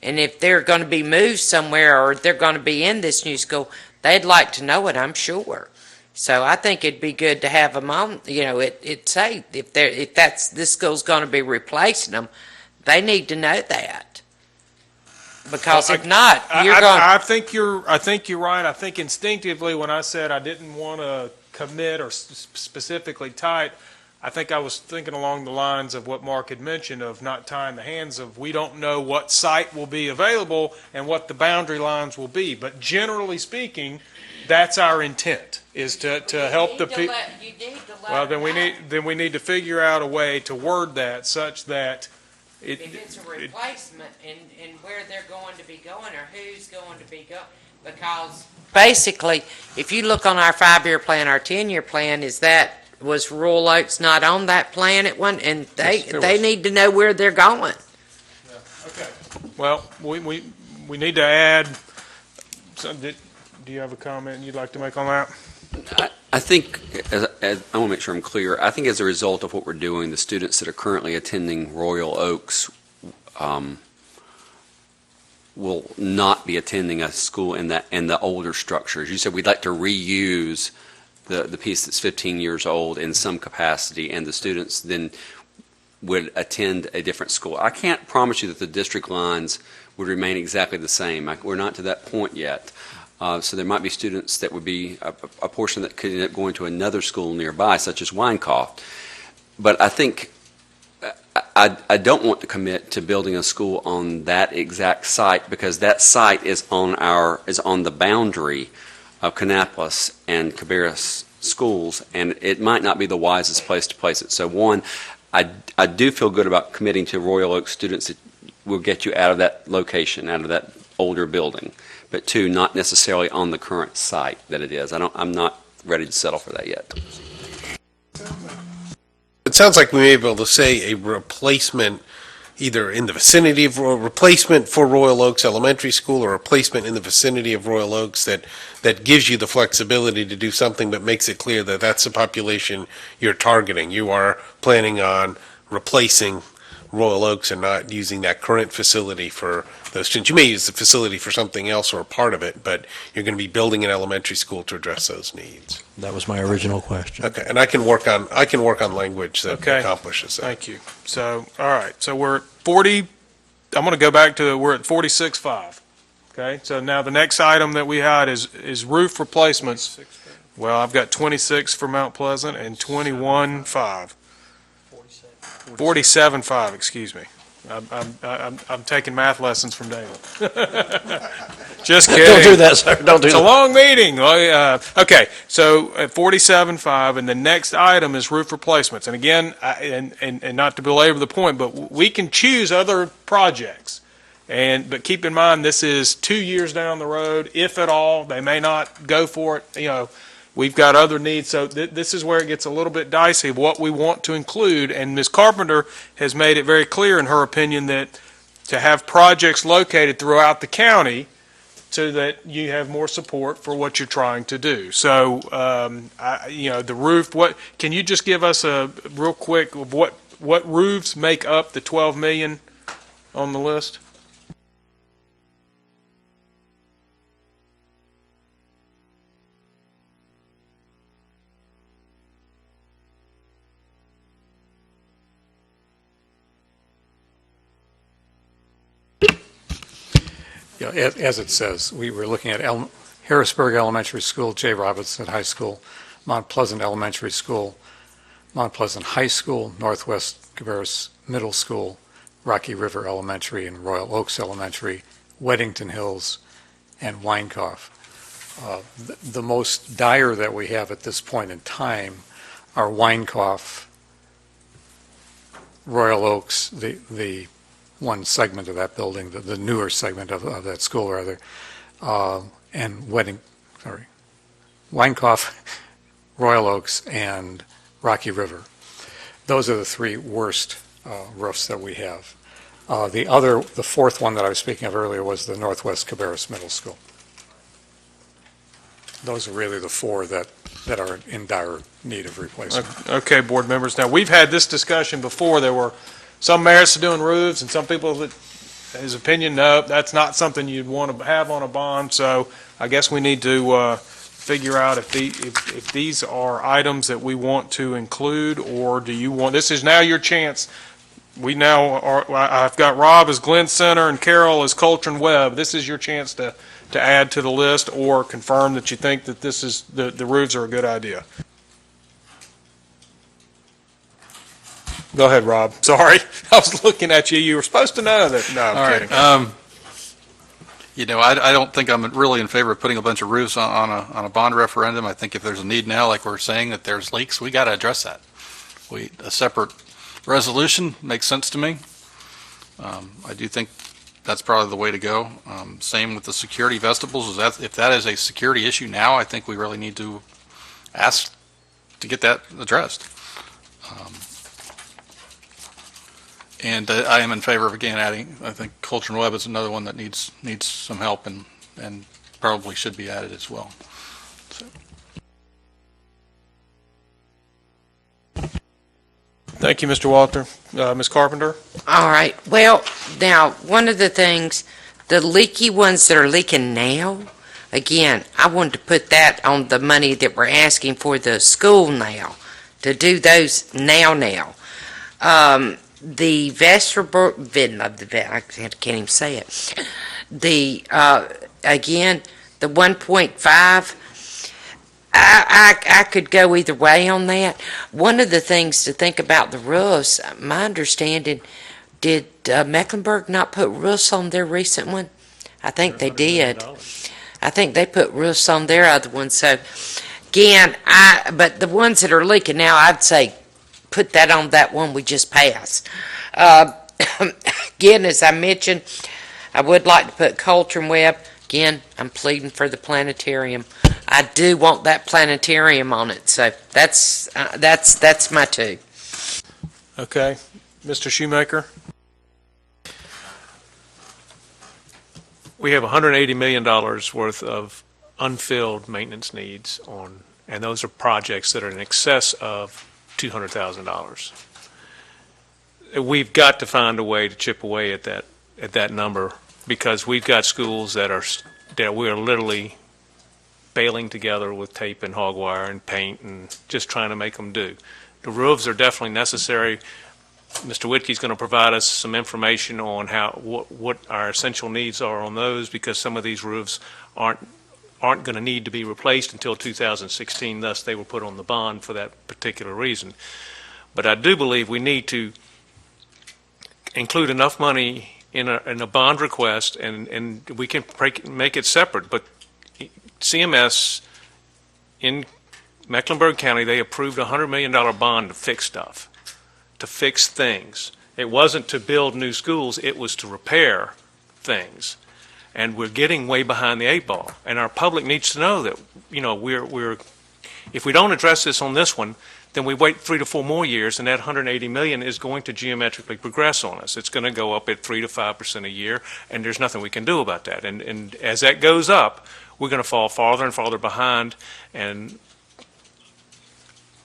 And if they're going to be moved somewhere or they're going to be in this new school, they'd like to know it, I'm sure. So I think it'd be good to have them on, it say if this school's going to be replacing them, they need to know that. Because if not, you're going. I think you're right. I think instinctively when I said I didn't want to commit or specifically tie, I think I was thinking along the lines of what Mark had mentioned of not tying the hands of we don't know what site will be available and what the boundary lines will be. But generally speaking, that's our intent, is to help the people. Well, then we need to figure out a way to word that such that if it's a replacement and where they're going to be going or who's going to be going, because basically, if you look on our 5-year plan, our 10-year plan, was Royal Oaks not on that plan at one, and they need to know where they're going. Okay. Well, we need to add. Do you have a comment you'd like to make on that? I think, I want to make sure I'm clear, I think as a result of what we're doing, the students that are currently attending Royal Oaks will not be attending a school in the older structures. You said we'd like to reuse the piece that's 15 years old in some capacity, and the students then would attend a different school. I can't promise you that the district lines would remain exactly the same. We're not to that point yet. So there might be students that would be a portion that could end up going to another school nearby, such as Winecoff. But I think I don't want to commit to building a school on that exact site, because that site is on the boundary of Kannapolis and Cabarrus schools, and it might not be the wisest place to place it. So one, I do feel good about committing to Royal Oak students that will get you out of that location, out of that older building. But two, not necessarily on the current site that it is. I'm not ready to settle for that yet. It sounds like we may be able to say a replacement, either in the vicinity of a replacement for Royal Oaks Elementary School, or a replacement in the vicinity of Royal Oaks that gives you the flexibility to do something that makes it clear that that's the population you're targeting. You are planning on replacing Royal Oaks and not using that current facility for those students. You may use the facility for something else or a part of it, but you're going to be building an elementary school to address those needs. That was my original question. Okay, and I can work on language that accomplishes that. Thank you. So, all right. So we're at 40. I'm going to go back to we're at 46.5. Okay. So now the next item that we had is roof replacements. Well, I've got 26 for Mount Pleasant and 21.5. 47.5. Excuse me. I'm taking math lessons from David. Just kidding. Don't do that, sir. Don't do It's that. a long meeting. Okay, so at 47.5, and the next item is roof replacements. And again, and not to belabor the point, but we can choose other projects. But keep in mind, this is 2 years down the road, if at all. They may not go for it. We've got other needs. So this is where it gets a little bit dicey of what we want to include. And Ms. Carpenter has made it very clear in her opinion that to have projects located throughout the county so that you have more support for what you're trying to do. So, the roof, can you just give us a real quick, what roofs make up the 12 million on the list? Yeah, as it says, we were looking at Harrisburg Elementary School, J. Robinson High School, Mount Pleasant Elementary School, Mount Pleasant High School, Northwest Cabarrus Middle School, Rocky River Elementary and Royal Oaks Elementary, Weddington Hills, and Winecoff. The most dire that we have at this point in time are Winecoff, Royal Oaks, the one segment of that building, the newer segment of that school, rather, and Winecoff, Royal Oaks, and Rocky River. Those are the three worst roofs that we have. The fourth one that I was speaking of earlier was the Northwest Cabarrus Middle School. Those are really the four that are in dire need of replacement. Okay, board members. Now, we've had this discussion before. There were some merits to doing roofs, and some people that, his opinion, no, that's not something you'd want to have on a bond. So I guess we need to figure out if these are items that we want to include, or do you want, this is now your chance. I've got Rob as Glenn Center and Carol as Coltrane Webb. This is your chance to add to the list or confirm that you think that this is, the roofs are a good idea. Go ahead, Rob. Sorry. I was looking at you. You were supposed to know that. No, I'm kidding. I don't think I'm really in favor of putting a bunch of roofs on a bond referendum. I think if there's a need now, like we're saying, that there's leaks, we got to address that. A separate resolution makes sense to me. I do think that's probably the way to go. Same with the security vestibules. If that is a security issue now, I think we really need to ask to get that addressed. And I am in favor of, again, adding, I think Coltrane Webb is another one that needs some help and probably should be added as well. So. Thank you, Mr. Walter. Ms. Carpenter? All right. Well, now, one of the things, the leaky ones that are leaking now, again, I wanted to put that on the money that we're asking for the school now, to do those now. The vestibule, I can't even say it. Again, the 1.5, I could go either way on that. One of the things to think about the roofs, my understanding, did Mecklenburg not put roofs on their recent one? I think they did. I think they put roofs on their other one. So, again, but the ones that are leaking now, I'd say put that on that one we just passed. Again, as I mentioned, I would like to put Coltrane Webb. Again, I'm pleading for the planetarium. I do want that planetarium on it, so that's my two. Okay. Mr. Shoemaker? We have $180 million worth of unfilled maintenance needs and those are projects that are in excess of $200,000. We've got to find a way to chip away at that number, because we've got schools that we are literally bailing together with tape and hog wire and paint and just trying to make them do. The roofs are definitely necessary. Mr. Whitkey's going to provide us some information on what our essential needs are on those, because some of these roofs aren't going to need to be replaced until 2016, thus they were put on the bond for that particular reason. But I do believe we need to include enough money in a bond request, and we can make it separate. But CMS in Mecklenburg County, they approved a $100 million bond to fix stuff, to fix things. It wasn't to build new schools, it was to repair things. And we're getting way behind the eight ball. And our public needs to know that, we're if we don't address this on this one, then we wait 3 to 4 more years, and that 180 million is going to geometrically progress on us. It's going to go up at 3 to 5% a year, and there's nothing we can do about that. And as that goes up, we're going to fall farther and farther behind, and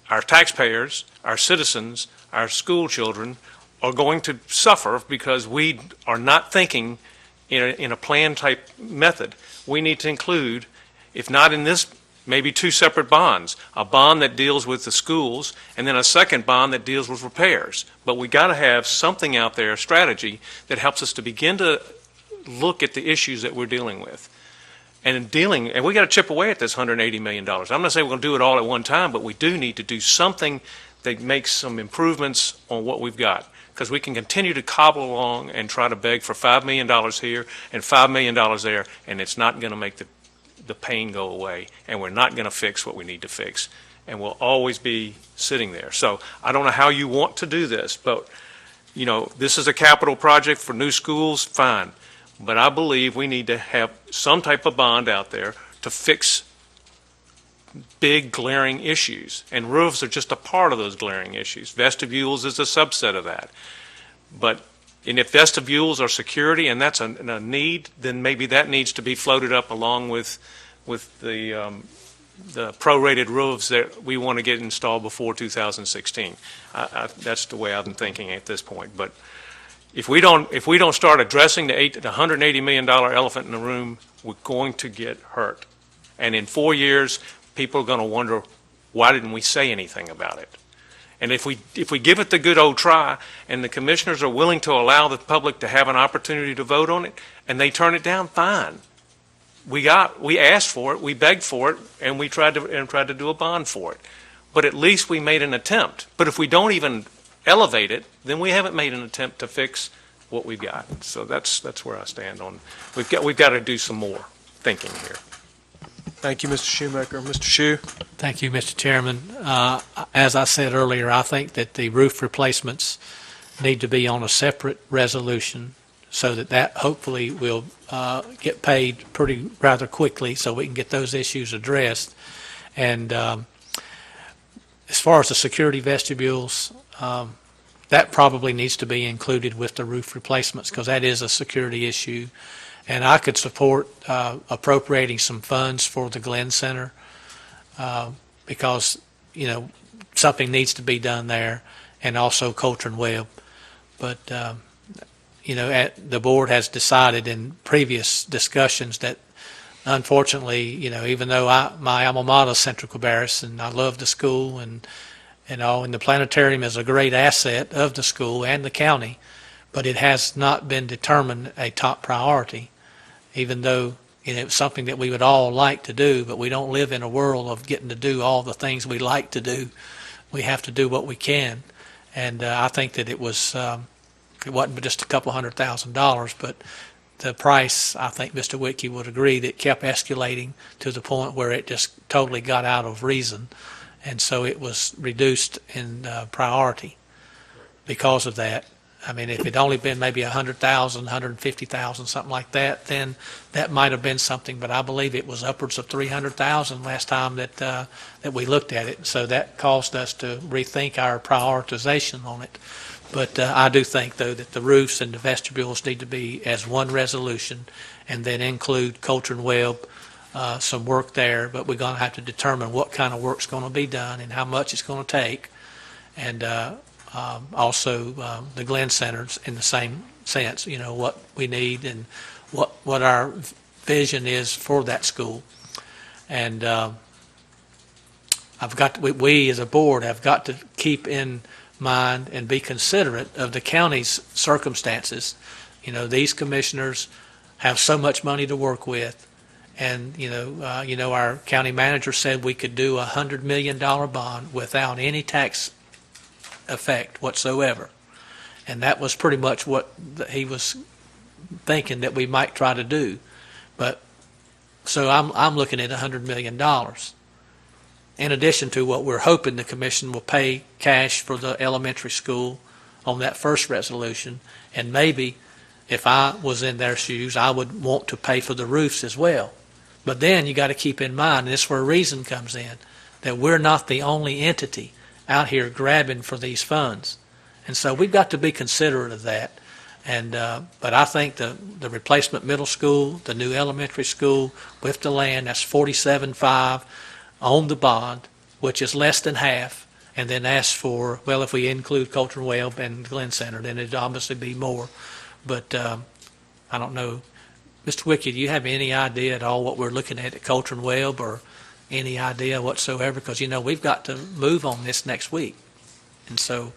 our taxpayers, our citizens, our school children are going to suffer because we are not thinking in a plan-type method. We need to include, if not in this, maybe 2 separate bonds, a bond that deals with the schools and then a second bond that deals with repairs. But we got to have something out there, a strategy that helps us to begin to look at the issues that we're dealing with. And we got to chip away at this $180 million. I'm not saying we're going to do it all at one time, but we do need to do something that makes some improvements on what we've got. Because we can continue to cobble along and try to beg for $5 million here and $5 million there, and it's not going to make the pain go away, and we're not going to fix what we need to fix, and we'll always be sitting there. So I don't know how you want to do this, but this is a capital project for new schools, fine, but I believe we need to have some type of bond out there to fix big glaring issues, and roofs are just a part of those glaring issues. Vestibules is a subset of that. And if vestibules are security and that's a need, then maybe that needs to be floated up along with the prorated roofs that we want to get installed before 2016. That's the way I'm thinking at this point. But if we don't start addressing the $180 million elephant in the room, we're going to get hurt. And in 4 years, people are going to wonder, why didn't we say anything about it? And if we give it the good old try, and the commissioners are willing to allow the public to have an opportunity to vote on it, and they turn it down, fine. We asked for it, we begged for it, and we tried to do a bond for it. But at least we made an attempt. But if we don't even elevate it, then we haven't made an attempt to fix what we've got. So that's where I stand on. We've got to do some more thinking here. Thank you, Mr. Shoemaker. Mr. Shue? Thank you, Mr. Chairman. As I said earlier, I think that the roof replacements need to be on a separate resolution so that hopefully will get paid rather quickly so we can get those issues addressed. And as far as the security vestibules, that probably needs to be included with the roof replacements because that is a security issue. And I could support appropriating some funds for the Glenn Center because, something needs to be done there, and also Coulter and Webb. But, the board has decided in previous discussions that, unfortunately, even though my alma mater is Central Cabarrus, and I love the school, and the planetarium is a great asset of the school and the county, but it has not been determined a top priority. Even though it's something that we would all like to do, but we don't live in a world of getting to do all the things we like to do. We have to do what we can. And I think that it wasn't just a couple $100,000, but the price, I think Mr. Whitkey would agree, that kept escalating to the point where it just totally got out of reason. And so it was reduced in priority because of that. I mean, if it'd only been maybe 100,000, 150,000, something like that, then that might have been something. But I believe it was upwards of 300,000 last time that we looked at it. So that caused us to rethink our prioritization on it. But I do think, though, that the roofs and the vestibules need to be as one resolution, and then include Coulter and Webb, some work there. But we're going to have to determine what kind of work's going to be done and how much it's going to take, and also the Glenn Centers in the same sense, what we need and what our vision is for that school. And we as a board have got to keep in mind and be considerate of the county's circumstances. These commissioners have so much money to work with, and our county manager said we could do a $100 million bond without any tax effect whatsoever, and that was pretty much what he was thinking that we might try to do. But so I'm looking at $100 million in addition to what we're hoping the commission will pay cash for the elementary school on that first resolution, and maybe if I was in their shoes, I would want to pay for the roofs as well. But then you got to keep in mind, and this is where reason comes in, that we're not the only entity out here grabbing for these funds. And so we've got to be considerate of that. And but I think the replacement middle school, the new elementary school with the land, that's 47.5 on the bond, which is less than half, and then ask for, well, if we include Coulter Webb and Glenn Center, then it'd obviously be more. But I don't know. Mr. Wickie, do you have any idea at all what we're looking at Coulter Webb, or any idea whatsoever? Because, you know, we've got to move on this next week. And so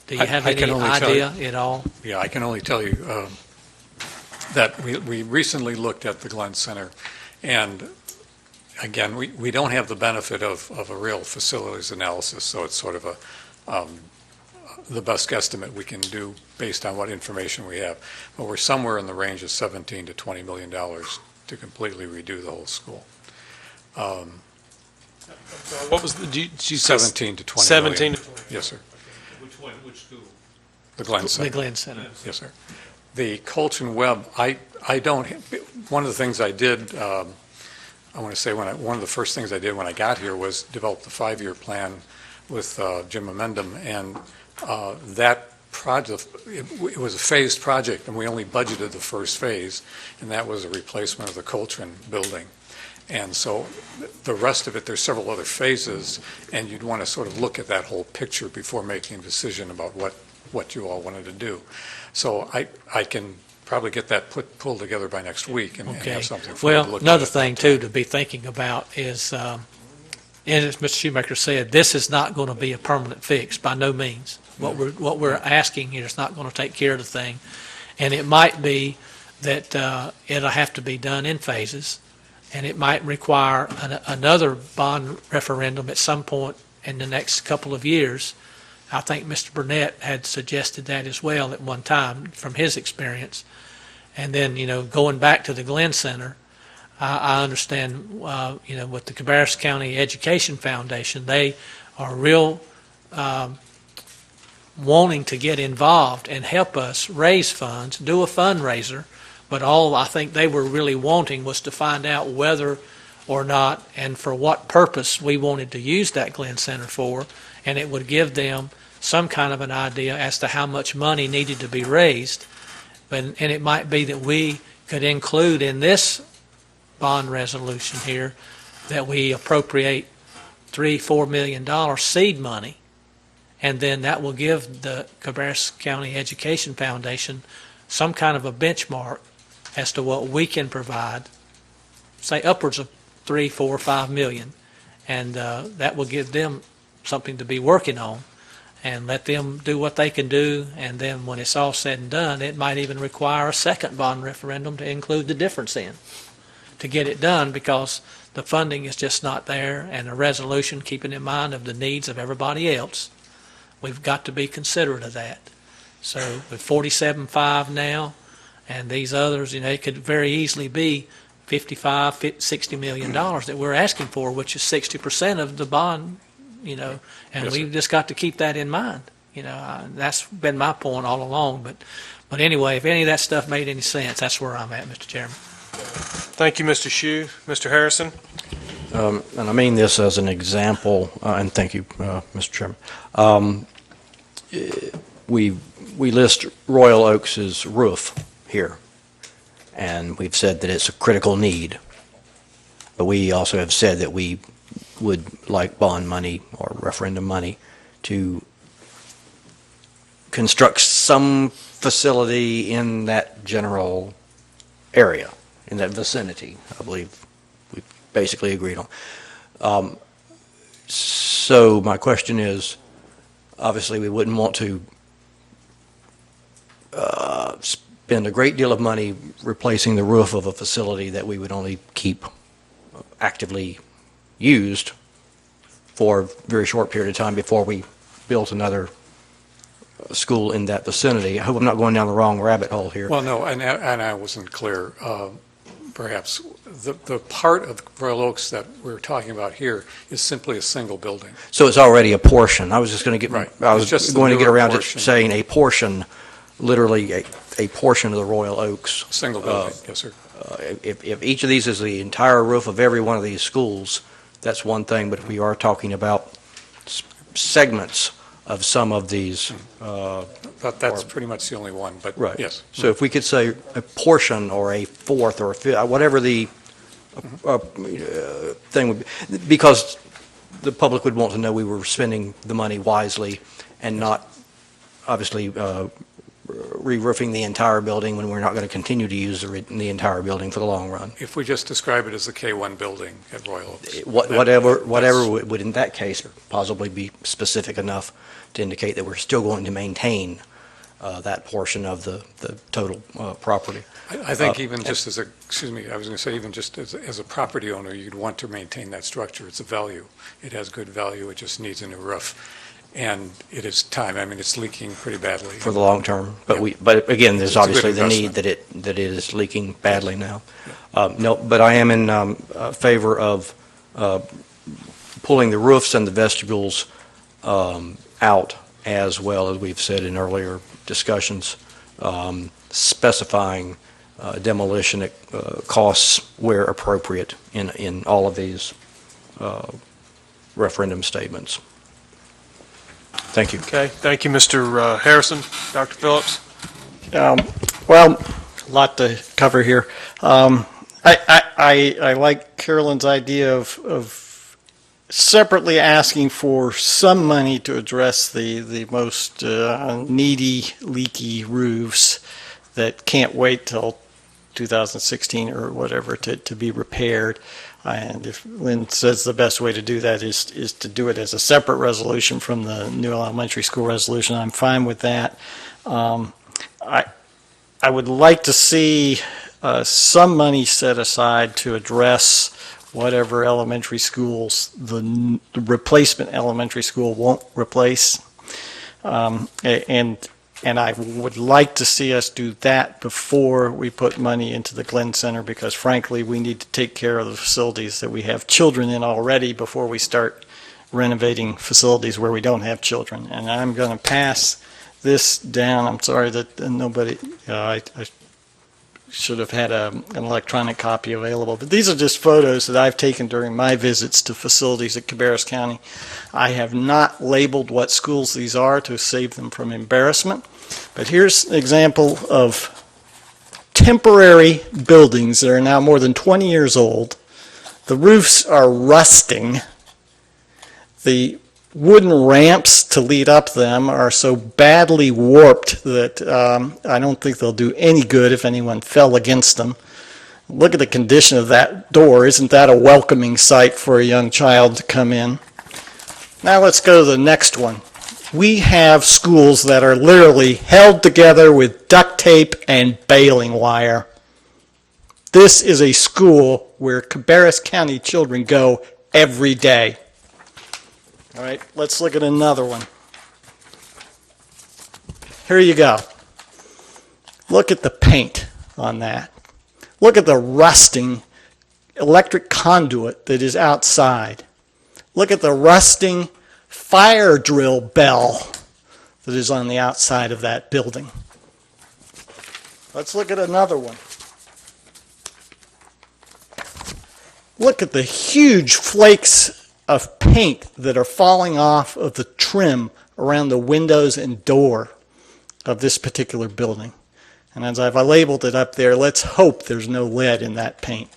do you have I any can only tell idea at all? Yeah, I can only tell you that we recently looked at the Glenn Center, and again, we don't have the benefit of a real facilities analysis, so it's sort of the best guesstimate we can do based on what information we have. But we're somewhere in the range of $17 to $20 million to completely redo the whole school. What was the, did you say 17 to 20 million. 17 to 20? Yes, sir. Which one, which school? The Glenn The Center. Glenn Center. Yes, sir. The Colton Webb, I don't, one of the things I did, I want to say one of the first things I did when I got here was develop the 5-year plan with Jim Amendum, and that project, it was a phased project, and we only budgeted the first phase, and that was a replacement of the Coltrane building. And so the rest of it, there's several other phases, and you'd want to sort of look at that whole picture before making a decision about what you all wanted to do. So I can probably get that pulled together by next week and have something for you to Well, look another at. thing, too, to be thinking about is, and as Mr. Shoemaker said, this is not going to be a permanent fix, by no means. What we're asking here is not going to take care of the thing. And it might be that it'll have to be done in phases, and it might require another bond referendum at some point in the next couple of years. I think Mr. Burnett had suggested that as well at one time from his experience. And then, you know, going back to the Glenn Center, I understand, you know, with the Cabarrus County Education Foundation, they are real wanting to get involved and help us raise funds, do a fundraiser. But all I think they were really wanting was to find out whether or not and for what purpose we wanted to use that Glenn Center for, and it would give them some kind of an idea as to how much money needed to be raised. And it might be that we could include in this bond resolution here that we appropriate $3-4 million seed money, and then that will give the Cabarrus County Education Foundation some kind of a benchmark as to what we can provide, say upwards of 3, 4, 5 million, and that will give them something to be working on and let them do what they can do. And then when it's all said and done, it might even require a second bond referendum to include the difference in to get it done, because the funding is just not there, and a resolution keeping in mind of the needs of everybody else. We've got to be considerate of that. So with 47.5 now, and these others, you know, it could very easily be $55-60 million that we're asking for, which is 60% of the bond, you know, and Yes, we've just got to keep that in mind. You know, that's been my point all along. But anyway, if any of that stuff made any sense, that's where I'm at, Mr. Chairman. Thank you, Mr. Shue. Mr. Harrison? And I mean this as an example, and thank you, Mr. Chairman. We list Royal Oaks' roof here, and we've said that it's a critical need. But we also have said that we would like bond money or referendum money to construct some facility in that general area, in that vicinity, I believe we basically agreed on. So my question is, obviously we wouldn't want to spend a great deal of money replacing the roof of a facility that we would only keep actively used for a very short period of time before we built another school in that vicinity. I hope I'm not going down the wrong rabbit hole here. Well, no, and I wasn't clear. Perhaps the part of Royal Oaks that we're talking about here is simply a single building. So it's already a portion. I was just going to get, Right. I was It's just the going to get newer around to portion. saying a portion, literally a portion of the Royal Oaks. Single building, yes, sir. If each of these is the entire roof of every one of these schools, that's one thing, but we are talking about segments of some of these. That's pretty much the only one, but Right. yes. So if we could say a portion or a fourth or a fifth, whatever the thing would be, because the public would want to know we were spending the money wisely and not obviously re-roofing the entire building when we're not going to continue to use the entire building for the long run. If we just describe it as the K1 building at Royal Oaks. Whatever would in that case possibly be specific enough to indicate that we're still going to maintain that portion of the total property. I think even just as a, excuse me, I was going to say even just as a property owner, you'd want to maintain that structure. It's a value. It has good value. It just needs a new roof. And it is time. I mean, it's leaking pretty badly. For the long term, but Yeah. but again, there's It's a good obviously the need investment. that it is leaking badly now. No, but I am in favor of pulling the roofs and the vestibules out, as well as we've said in earlier discussions, specifying demolition costs where appropriate in all of these referendum statements. Thank you. Okay, thank you, Mr. Harrison. Dr. Phillips? Well, a lot to cover here. I like Carolyn's idea of separately asking for some money to address the most needy, leaky roofs that can't wait till 2016 or whatever to be repaired. And if Lynn says the best way to do that is to do it as a separate resolution from the new elementary school resolution, I'm fine with that. I would like to see some money set aside to address whatever elementary schools the replacement elementary school won't replace. And I would like to see us do that before we put money into the Glenn Center, because frankly, we need to take care of the facilities that we have children in already before we start renovating facilities where we don't have children. And I'm going to pass this down. I'm sorry that nobody, I should have had an electronic copy available. But these are just photos that I've taken during my visits to facilities at Cabarrus County. I have not labeled what schools these are to save them from embarrassment. But here's an example of temporary buildings that are now more than 20 years old. The roofs are rusting. The wooden ramps to lead up them are so badly warped that I don't think they'll do any good if anyone fell against them. Look at the condition of that door. Isn't that a welcoming sight for a young child to come in? Now let's go to the next one. We have schools that are literally held together with duct tape and baling wire. This is a school where Cabarrus County children go every day. All right, let's look at another one. Here you go. Look at the paint on that. Look at the rusting electric conduit that is outside. Look at the rusting fire drill bell that is on the outside of that building. Let's look at another one. Look at the huge flakes of paint that are falling off of the trim around the windows and door of this particular building. And as I've labeled it up there, let's hope there's no lead in that paint.